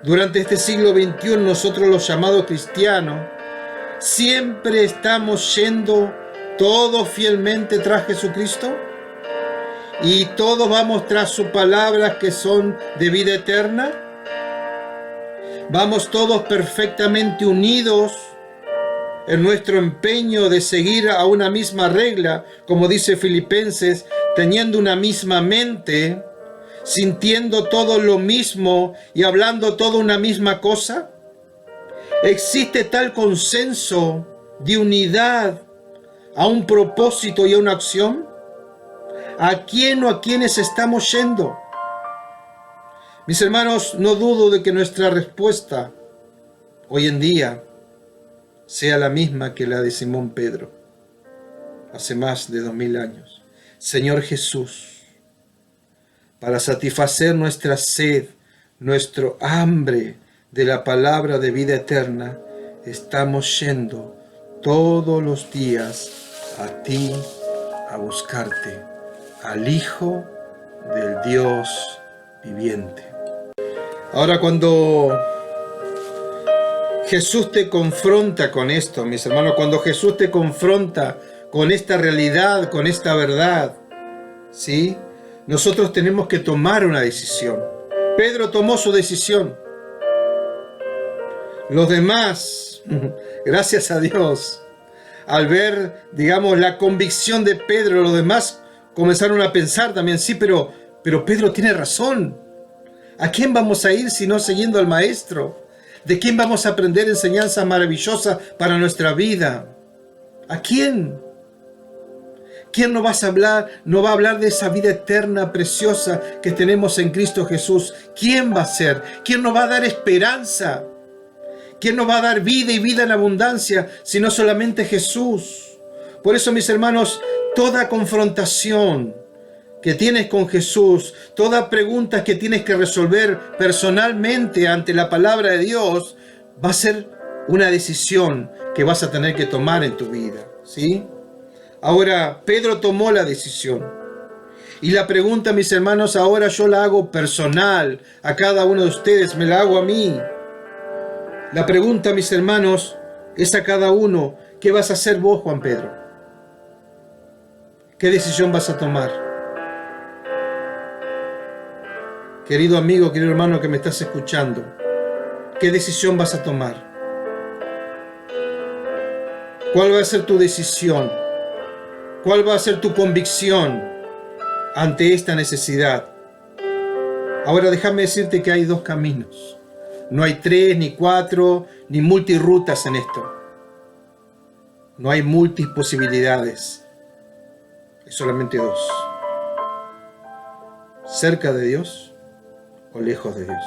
Durante este siglo XXI, nosotros los llamados cristianos, ¿siempre estamos yendo todos fielmente tras Jesucristo? ¿Y todos vamos tras sus palabras que son de vida eterna? ¿Vamos todos perfectamente unidos en nuestro empeño de seguir a una misma regla, como dice Filipenses, teniendo una misma mente, sintiendo todo lo mismo y hablando toda una misma cosa? ¿Existe tal consenso de unidad a un propósito y a una acción? ¿A quién o a quiénes estamos yendo? Mis hermanos, no dudo de que nuestra respuesta hoy en día sea la misma que la de Simón Pedro hace más de 2000 años. Señor Jesús, para satisfacer nuestra sed, nuestro hambre de la palabra de vida eterna, estamos yendo todos los días a ti, a buscarte, al Hijo del Dios viviente. Ahora, cuando Jesús te confronta con esto, mis hermanos, cuando Jesús te confronta con esta realidad, con esta verdad, ¿sí?, nosotros tenemos que tomar una decisión. Pedro tomó su decisión. Los demás, gracias a Dios, al ver, digamos, la convicción de Pedro, los demás comenzaron a pensar también, sí, pero Pedro tiene razón. ¿A quién vamos a ir si no siguiendo al Maestro? ¿De quién vamos a aprender enseñanzas maravillosas para nuestra vida? ¿A quién? ¿Quién no va a hablar de esa vida eterna, preciosa que tenemos en Cristo Jesús? ¿Quién va a ser? ¿Quién nos va a dar esperanza? ¿Quién nos va a dar vida y vida en abundancia, sino solamente Jesús? Por eso, mis hermanos, toda confrontación que tienes con Jesús, toda pregunta que tienes que resolver personalmente ante la palabra de Dios, va a ser una decisión que vas a tener que tomar en tu vida, ¿sí? Ahora, Pedro tomó la decisión. Y la pregunta, mis hermanos, ahora yo la hago personal a cada uno de ustedes, me la hago a mí. La pregunta, mis hermanos, es a cada uno: ¿qué vas a hacer vos, Juan Pedro? ¿Qué decisión vas a tomar? Querido amigo, querido hermano que me estás escuchando, ¿qué decisión vas a tomar? ¿Cuál va a ser tu decisión? ¿Cuál va a ser tu convicción ante esta necesidad? Ahora déjame decirte que hay dos caminos. No hay 3, ni 4, ni multirutas en esto. No hay multiposibilidades. Hay solamente dos. Cerca de Dios o lejos de Dios.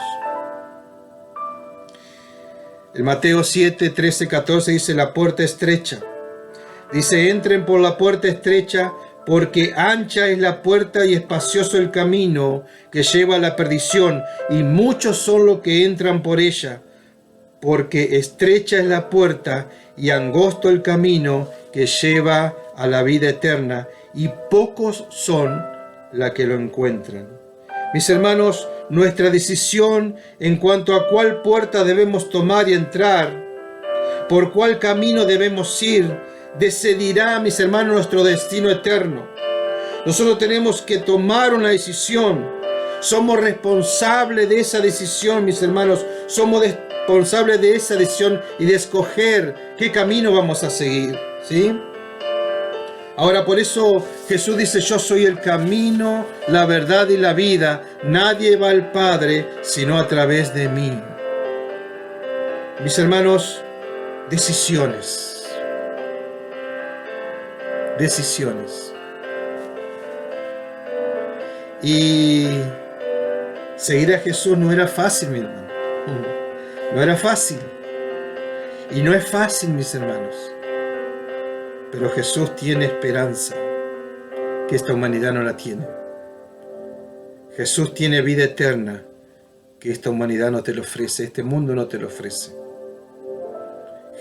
El Mateo 7, 13, 14 dice: la puerta estrecha. Dice: entren por la puerta estrecha, porque ancha es la puerta y espacioso el camino que lleva a la perdición, y muchos son los que entran por ella. Porque estrecha es la puerta y angosto el camino que lleva a la vida eterna, y pocos son los que lo encuentran. Mis hermanos, nuestra decisión en cuanto a cuál puerta debemos tomar y entrar, por cuál camino debemos ir, decidirá, mis hermanos, nuestro destino eterno. Nosotros tenemos que tomar una decisión. Somos responsables de esa decisión, mis hermanos. Somos responsables de esa decisión y de escoger qué camino vamos a seguir, ¿sí? Ahora, por eso Jesús dice: yo soy el camino, la verdad y la vida. Nadie va al Padre sino a través de mí. Mis hermanos, decisiones. Decisiones. Y seguir a Jesús no era fácil, mi hermano. No era fácil. Y no es fácil, mis hermanos. Pero Jesús tiene esperanza que esta humanidad no la tiene. Jesús tiene vida eterna que esta humanidad no te lo ofrece, este mundo no te lo ofrece.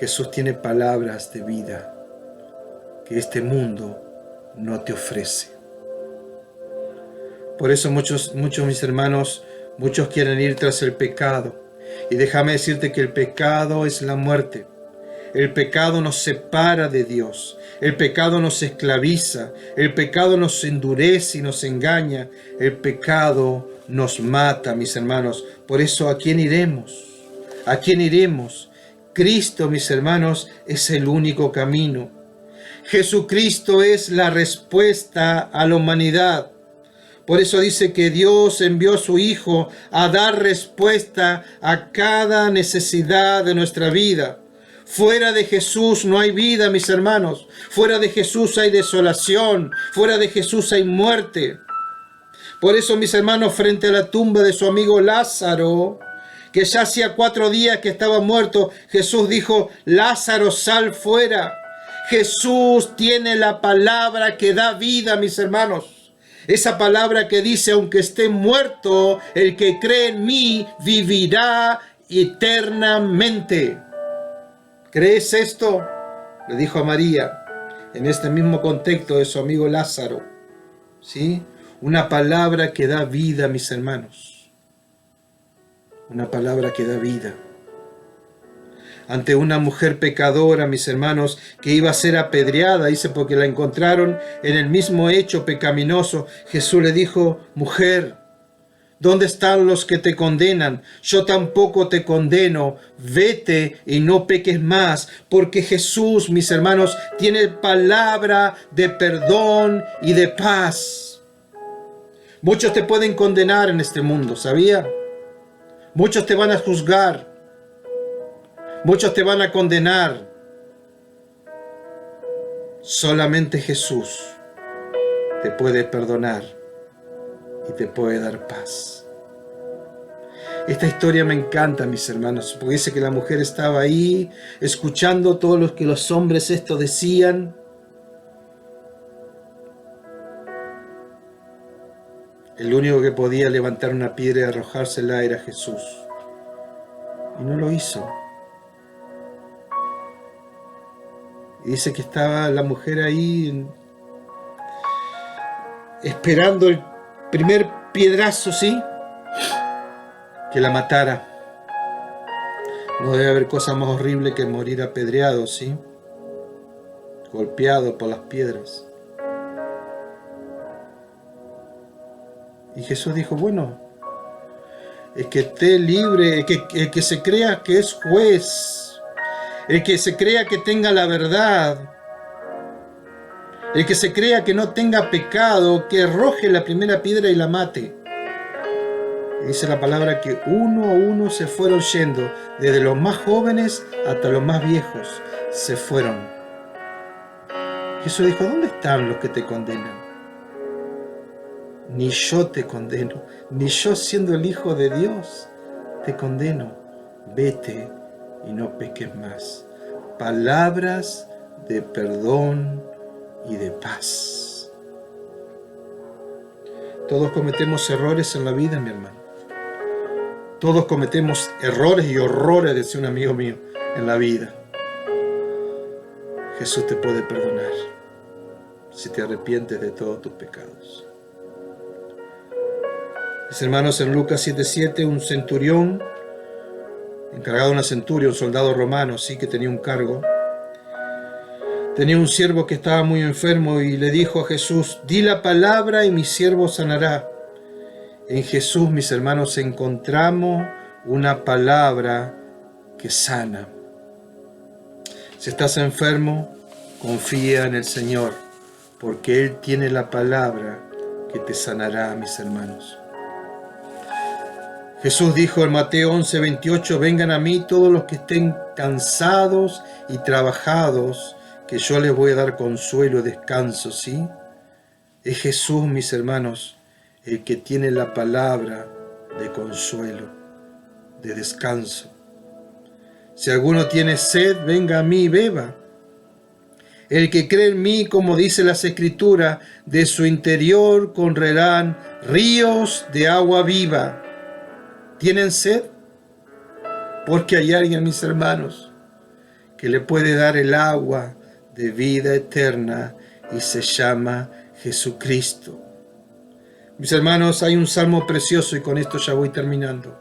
Jesús tiene palabras de vida que este mundo no te ofrece. Por eso muchos mis hermanos, muchos quieren ir tras el pecado. Y déjame decirte que el pecado es la muerte. El pecado nos separa de Dios. El pecado nos esclaviza. El pecado nos endurece y nos engaña. El pecado nos mata, mis hermanos. Por eso, ¿a quién iremos? ¿A quién iremos? Cristo, mis hermanos, es el único camino. Jesucristo es la respuesta a la humanidad. Por eso dice que Dios envió a su Hijo a dar respuesta a cada necesidad de nuestra vida. Fuera de Jesús no hay vida, mis hermanos. Fuera de Jesús hay desolación. Fuera de Jesús hay muerte. Por eso, mis hermanos, frente a la tumba de su amigo Lázaro, que ya hacía 4 días que estaba muerto, Jesús dijo: Lázaro, sal fuera. Jesús tiene la palabra que da vida, mis hermanos. Esa palabra que dice: aunque esté muerto, el que cree en mí vivirá eternamente. ¿Crees esto? Le dijo a María, en este mismo contexto de su amigo Lázaro. ¿Sí? Una palabra que da vida, mis hermanos. Una palabra que da vida. Ante una mujer pecadora, mis hermanos, que iba a ser apedreada, dice, porque la encontraron en el mismo hecho pecaminoso, Jesús le dijo: mujer, ¿dónde están los que te condenan? Yo tampoco te condeno. Vete y no peques más, porque Jesús, mis hermanos, tiene palabra de perdón y de paz. Muchos te pueden condenar en este mundo, ¿sabía? Muchos te van a juzgar. Muchos te van a condenar. Solamente Jesús te puede perdonar y te puede dar paz. Esta historia me encanta, mis hermanos, porque dice que la mujer estaba ahí escuchando todo lo que los hombres esto decían. El único que podía levantar una piedra y arrojársela era Jesús. Y no lo hizo. Y dice que estaba la mujer ahí esperando el primer piedrazo, ¿sí? Que la matara. No debe haber cosa más horrible que morir apedreado, ¿sí? Golpeado por las piedras. Y Jesús dijo: bueno, el que esté libre, el que se crea que es juez, El que se crea que tenga la verdad, el que se crea que no tenga pecado, que arroje la primera piedra y la mate. Dice la palabra que uno a uno se fueron yendo, desde los más jóvenes hasta los más viejos, se fueron. Jesús dijo, ¿dónde están los que te condenan? Ni yo te condeno, ni yo siendo el Hijo de Dios te condeno. Vete y no peques más. Palabras de perdón y de paz. Todos cometemos errores en la vida, mi hermano. Todos cometemos errores y horrores, decía un amigo mío, en la vida. Jesús te puede perdonar si te arrepientes de todos tus pecados. Mis hermanos, en Lucas 7:7, un centurión, encargado de una centuria, un soldado romano, sí, que tenía un cargo, tenía un siervo que estaba muy enfermo y le dijo a Jesús, di la palabra y mi siervo sanará. En Jesús, mis hermanos, encontramos una palabra que sana. Si estás enfermo, confía en el Señor, porque Él tiene la palabra que te sanará, mis hermanos. Jesús dijo en Mateo 11:28, vengan a mí todos los que estén cansados y trabajados, que yo les voy a dar consuelo y descanso, ¿sí? Es Jesús, mis hermanos, el que tiene la palabra de consuelo, de descanso. Si alguno tiene sed, venga a mí y beba. El que cree en mí, como dice las Escrituras, de su interior correrán ríos de agua viva. ¿Tienen sed? Porque hay alguien, mis hermanos, que le puede dar el agua de vida eterna y se llama Jesucristo. Mis hermanos, hay un salmo precioso y con esto ya voy terminando.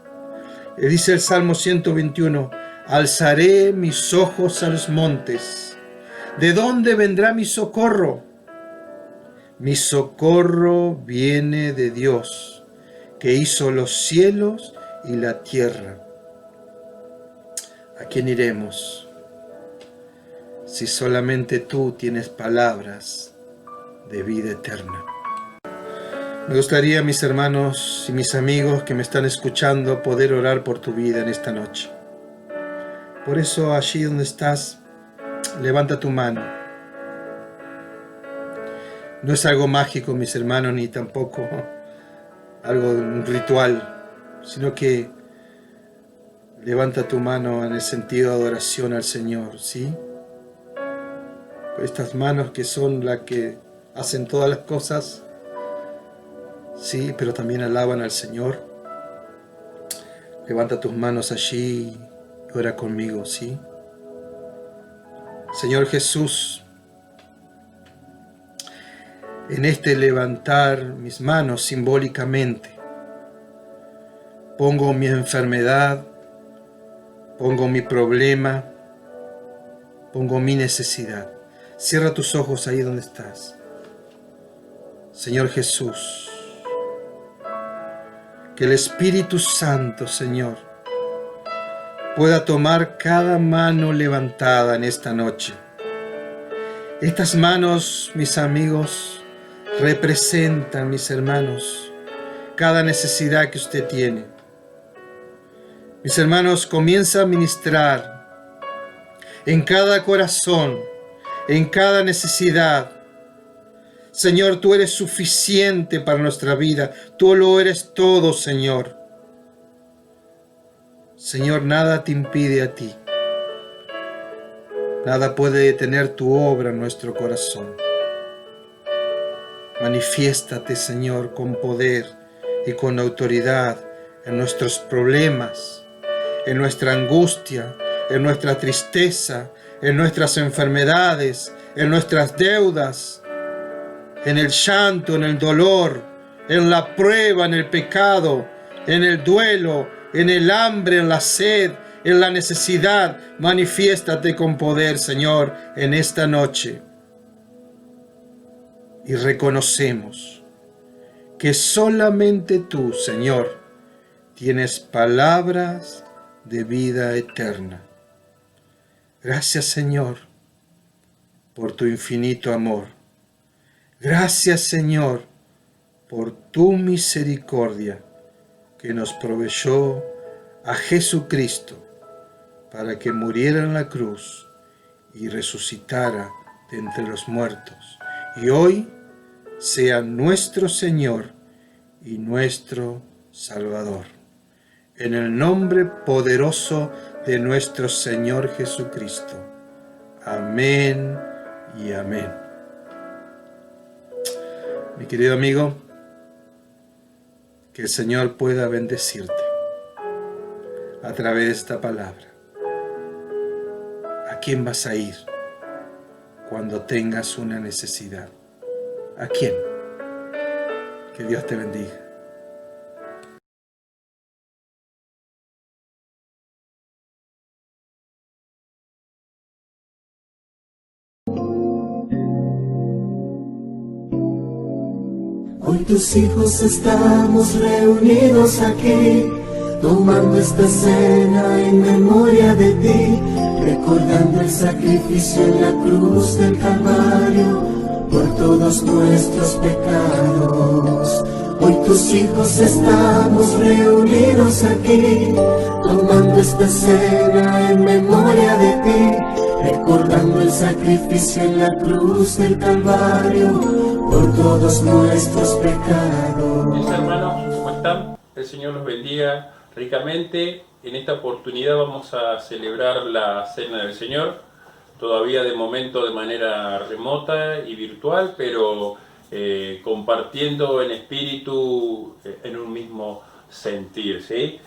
Dice el Salmo 121, alzaré mis ojos a los montes. ¿De dónde vendrá mi socorro? Mi socorro viene de Dios, que hizo los cielos y la tierra. ¿A quién iremos si solamente tú tienes palabras de vida eterna? Me gustaría, mis hermanos y mis amigos que me están escuchando, poder orar por tu vida en esta noche. Por eso, allí donde estás, levanta tu mano. No es algo mágico, mis hermanos, ni tampoco algo un ritual, sino que levanta tu mano en el sentido de adoración al Señor, ¿sí? Estas manos que son las que hacen todas las cosas, sí, pero también alaban al Señor. Levanta tus manos allí y ora conmigo, ¿sí? Señor Jesús, en este levantar mis manos simbólicamente, pongo mi enfermedad, pongo mi problema, pongo mi necesidad. Cierra tus ojos ahí donde estás. Señor Jesús, que el Espíritu Santo, Señor, pueda tomar cada mano levantada en esta noche. Estas manos, mis amigos, representan, mis hermanos, cada necesidad que usted tiene. Mis hermanos, comienza a ministrar en cada corazón, en cada necesidad. Señor, tú eres suficiente para nuestra vida. Tú lo eres todo, Señor. Señor, nada te impide a ti. Nada puede detener tu obra en nuestro corazón. Manifiéstate, Señor, con poder y con autoridad en nuestros problemas, en nuestra angustia, en nuestra tristeza, en nuestras enfermedades, en nuestras deudas, en el llanto, en el dolor, en la prueba, en el pecado, en el duelo, en el hambre, en la sed, en la necesidad. Manifiéstate con poder, Señor, en esta noche. Y reconocemos que solamente tú, Señor, tienes palabras de vida eterna. Gracias, Señor, por tu infinito amor. Gracias, Señor, por tu misericordia que nos proveyó a Jesucristo para que muriera en la cruz y resucitara de entre los muertos, y hoy sea nuestro Señor y nuestro Salvador. En el nombre poderoso de nuestro Señor Jesucristo. Amén y amén. Mi querido amigo, que el Señor pueda bendecirte a través de esta palabra. ¿A quién vas a ir cuando tengas una necesidad? ¿A quién? Que Dios te bendiga. Hoy tus hijos estamos reunidos aquí, tomando esta cena en memoria de ti, recordando el sacrificio en la cruz del Calvario por todos nuestros pecados. Hoy tus hijos estamos reunidos aquí, tomando esta cena en memoria de ti, recordando el sacrificio en la cruz del Calvario por todos nuestros pecados. Mis hermanos, ¿cómo están? El Señor los bendiga ricamente. En esta oportunidad vamos a celebrar la Cena del Señor, todavía de momento de manera remota y virtual, pero compartiendo en espíritu en un mismo sentir, ¿sí?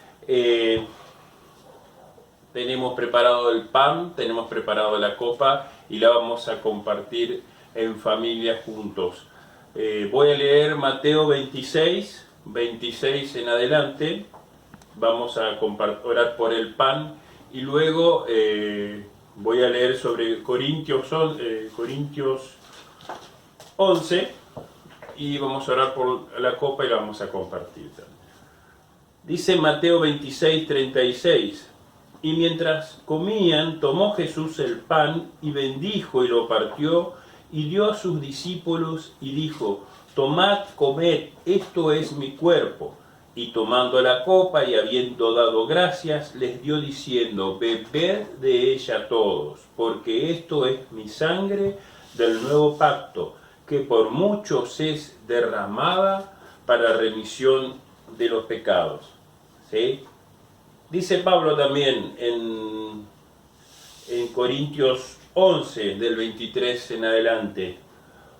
Tenemos preparado el pan, tenemos preparado la copa y la vamos a compartir en familia juntos. Voy a leer Mateo 26 en adelante. Vamos a orar por el pan y luego voy a leer sobre Corintios 11 y vamos a orar por la copa y la vamos a compartir también. Dice Mateo 26:36: y mientras comían, tomó Jesús el pan y bendijo y lo partió y dio a sus discípulos y dijo: tomad, comed, esto es mi cuerpo. Y tomando la copa y habiendo dado gracias, les dio diciendo: bebed de ella todos, porque esto es mi sangre del nuevo pacto, que por muchos es derramada para remisión de los pecados. ¿Sí? Dice Pablo también en Corintios 11, del 23 en adelante: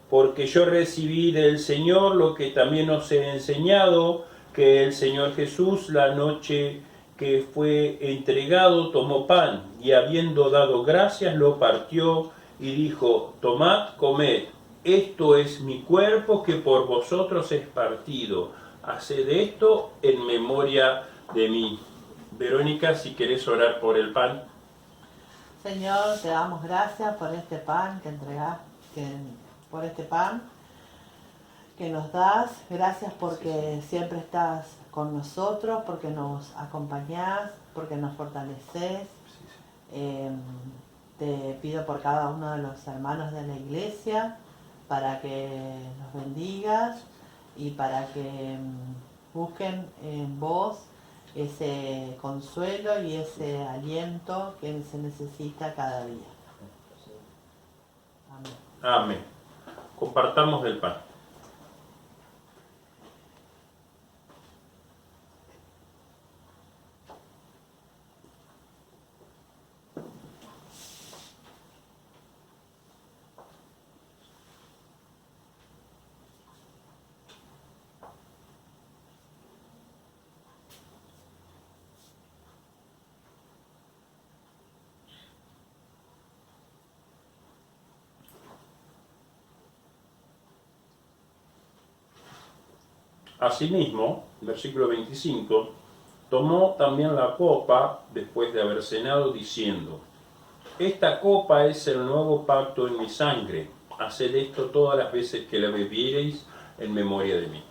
porque yo recibí del Señor lo que también os he enseñado, que el Señor Jesús, la noche que fue entregado, tomó pan, y habiendo dado gracias, lo partió, y dijo: tomad, comed, esto es mi cuerpo, que por vosotros es partido. Haced esto en memoria de mí. Verónica, si querés orar por el pan. Señor, te damos gracias por este pan que entregás, por este pan que nos das. Gracias porque siempre estás con nosotros, porque nos acompañás, porque nos fortaleces. Te pido por cada uno de los hermanos de la iglesia para que nos bendigas y para que busquen en vos ese consuelo y ese aliento que se necesita cada día. Amén. Amén. Compartamos el pan. Asimismo, versículo 25, tomó también la copa después de haber cenado, diciendo: esta copa es el nuevo pacto en mi sangre. Haced esto todas las veces que la bebiereis en memoria de mí.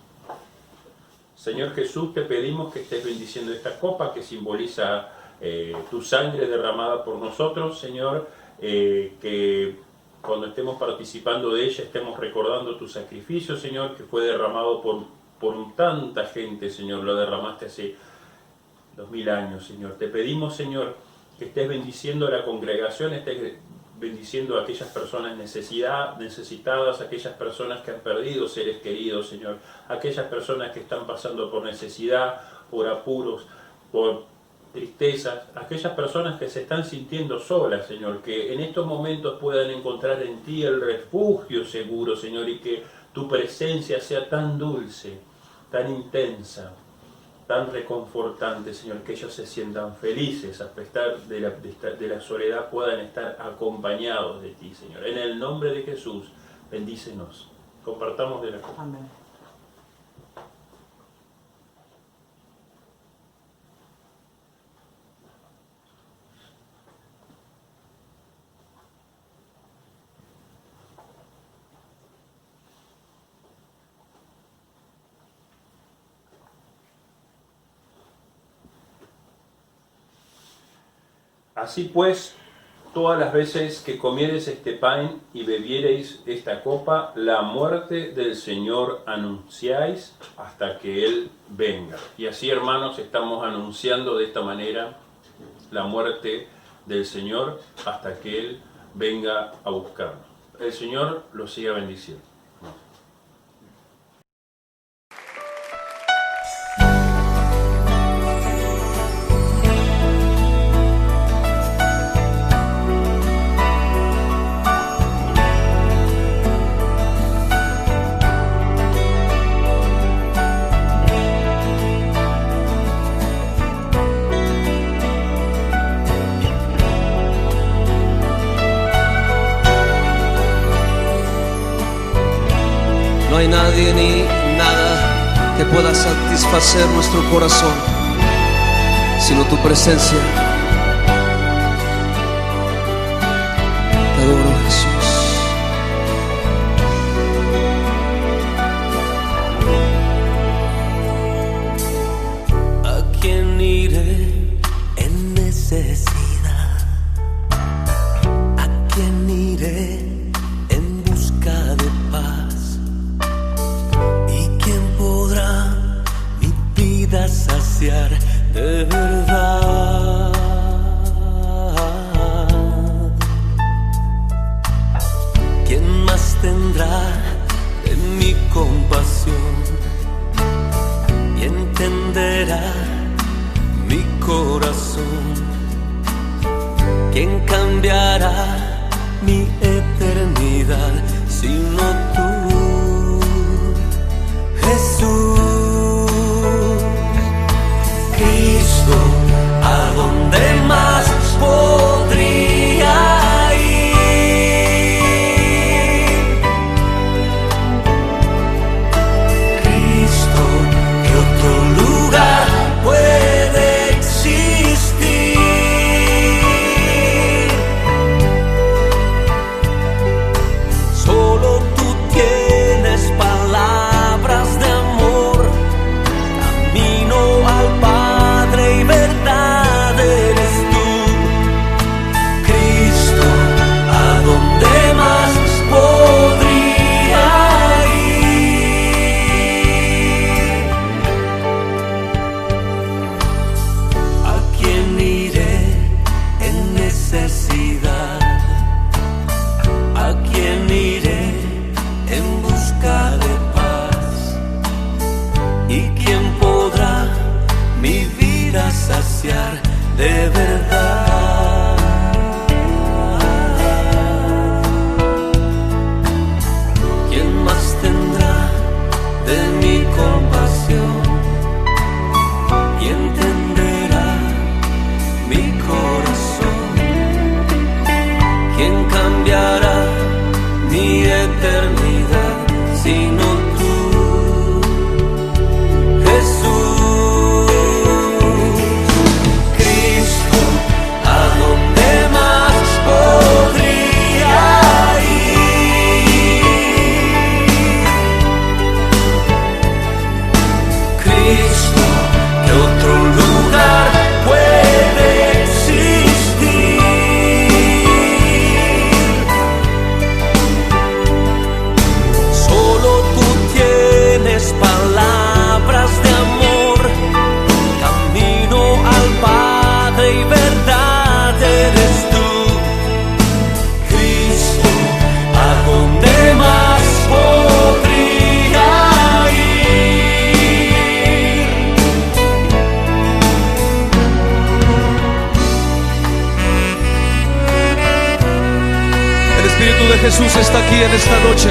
Señor Jesús, te pedimos que estés bendiciendo esta copa que simboliza tu sangre derramada por nosotros, Señor, que cuando estemos participando de ella estemos recordando tu sacrificio, Señor, que fue derramado por tanta gente, Señor, lo derramaste hace 2000 años, Señor. Te pedimos, Señor, que estés bendiciendo a la congregación, estés bendiciendo a aquellas personas necesitadas, aquellas personas que han perdido seres queridos, Señor, aquellas personas que están pasando por necesidad, por apuros, por tristezas, aquellas personas que se están sintiendo solas, Señor, que en estos momentos puedan encontrar en ti el refugio seguro, Señor, y que tu presencia sea tan dulce, tan intensa, tan reconfortante, Señor, que ellos se sientan felices a pesar de la soledad, puedan estar acompañados de ti, Señor. En el nombre de Jesús, bendícenos. Compartamos de la copa. Amén. Así pues, todas las veces que comiereis este pan y bebiereis esta copa, la muerte del Señor anunciáis hasta que Él venga. Y así, hermanos, estamos anunciando de esta manera la muerte del Señor hasta que Él venga a buscarnos. El Señor los siga bendiciendo. No hay nadie ni nada que pueda satisfacer nuestro corazón, sino tu presencia. Te adoro, Jesús. ¿A quién iré en necesidad? ¿A quién iré en busca de paz? ¿Y quién podrá mi vida saciar de verdad? ¿Quién más tendrá de mi compasión y entenderá mi corazón? ¿Quién cambiará mi eternidad sino tú, Jesús? Cristo, ¿a dónde más podría ir? Cristo, ¿qué otro lugar puede existir? Solo tú tienes palabras de amor, camino al Padre y verdad eres tú. Cristo, ¿a dónde más podría ir? ¿A quién iré en necesidad? ¿A quién iré en busca de paz? ¿Y quién podrá mi vida saciar de verdad? ¿Quién más tendrá de mi compasión y entenderá mi corazón? ¿Quién cambiará mi eternidad sino tú, Jesús? Cristo, ¿a dónde más podría ir? Cristo, ¿qué otro lugar puede Espíritu de Jesús está aquí en esta noche.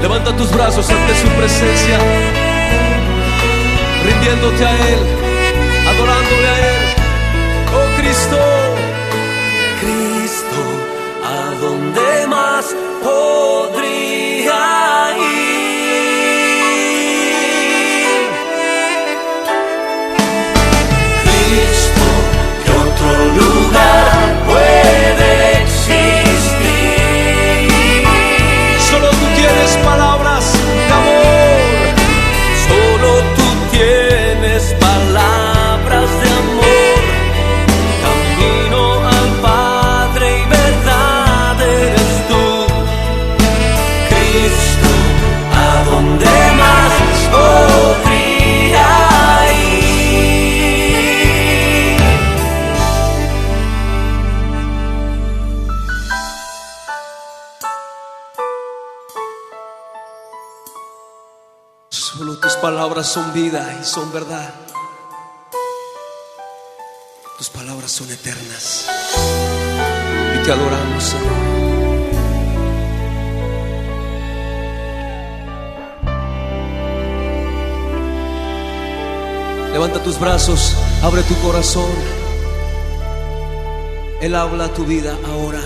Levanta tus brazos ante su presencia, rindiéndote a Él, adorándole a Él. Oh Cristo, Cristo, ¿a dónde más podría ir? Cristo, ¿qué otro lugar puede existir? solo tú tienes palabras de amor. Solo tú tienes palabras de amor, camino al Padre y verdad eres tú. Cristo, ¿a dónde más podría ir? Solo tus palabras son vida y son verdad. Tus palabras son eternas y te adoramos, Señor. Levanta tus brazos, abre tu corazón. Él habla a tu vida ahora.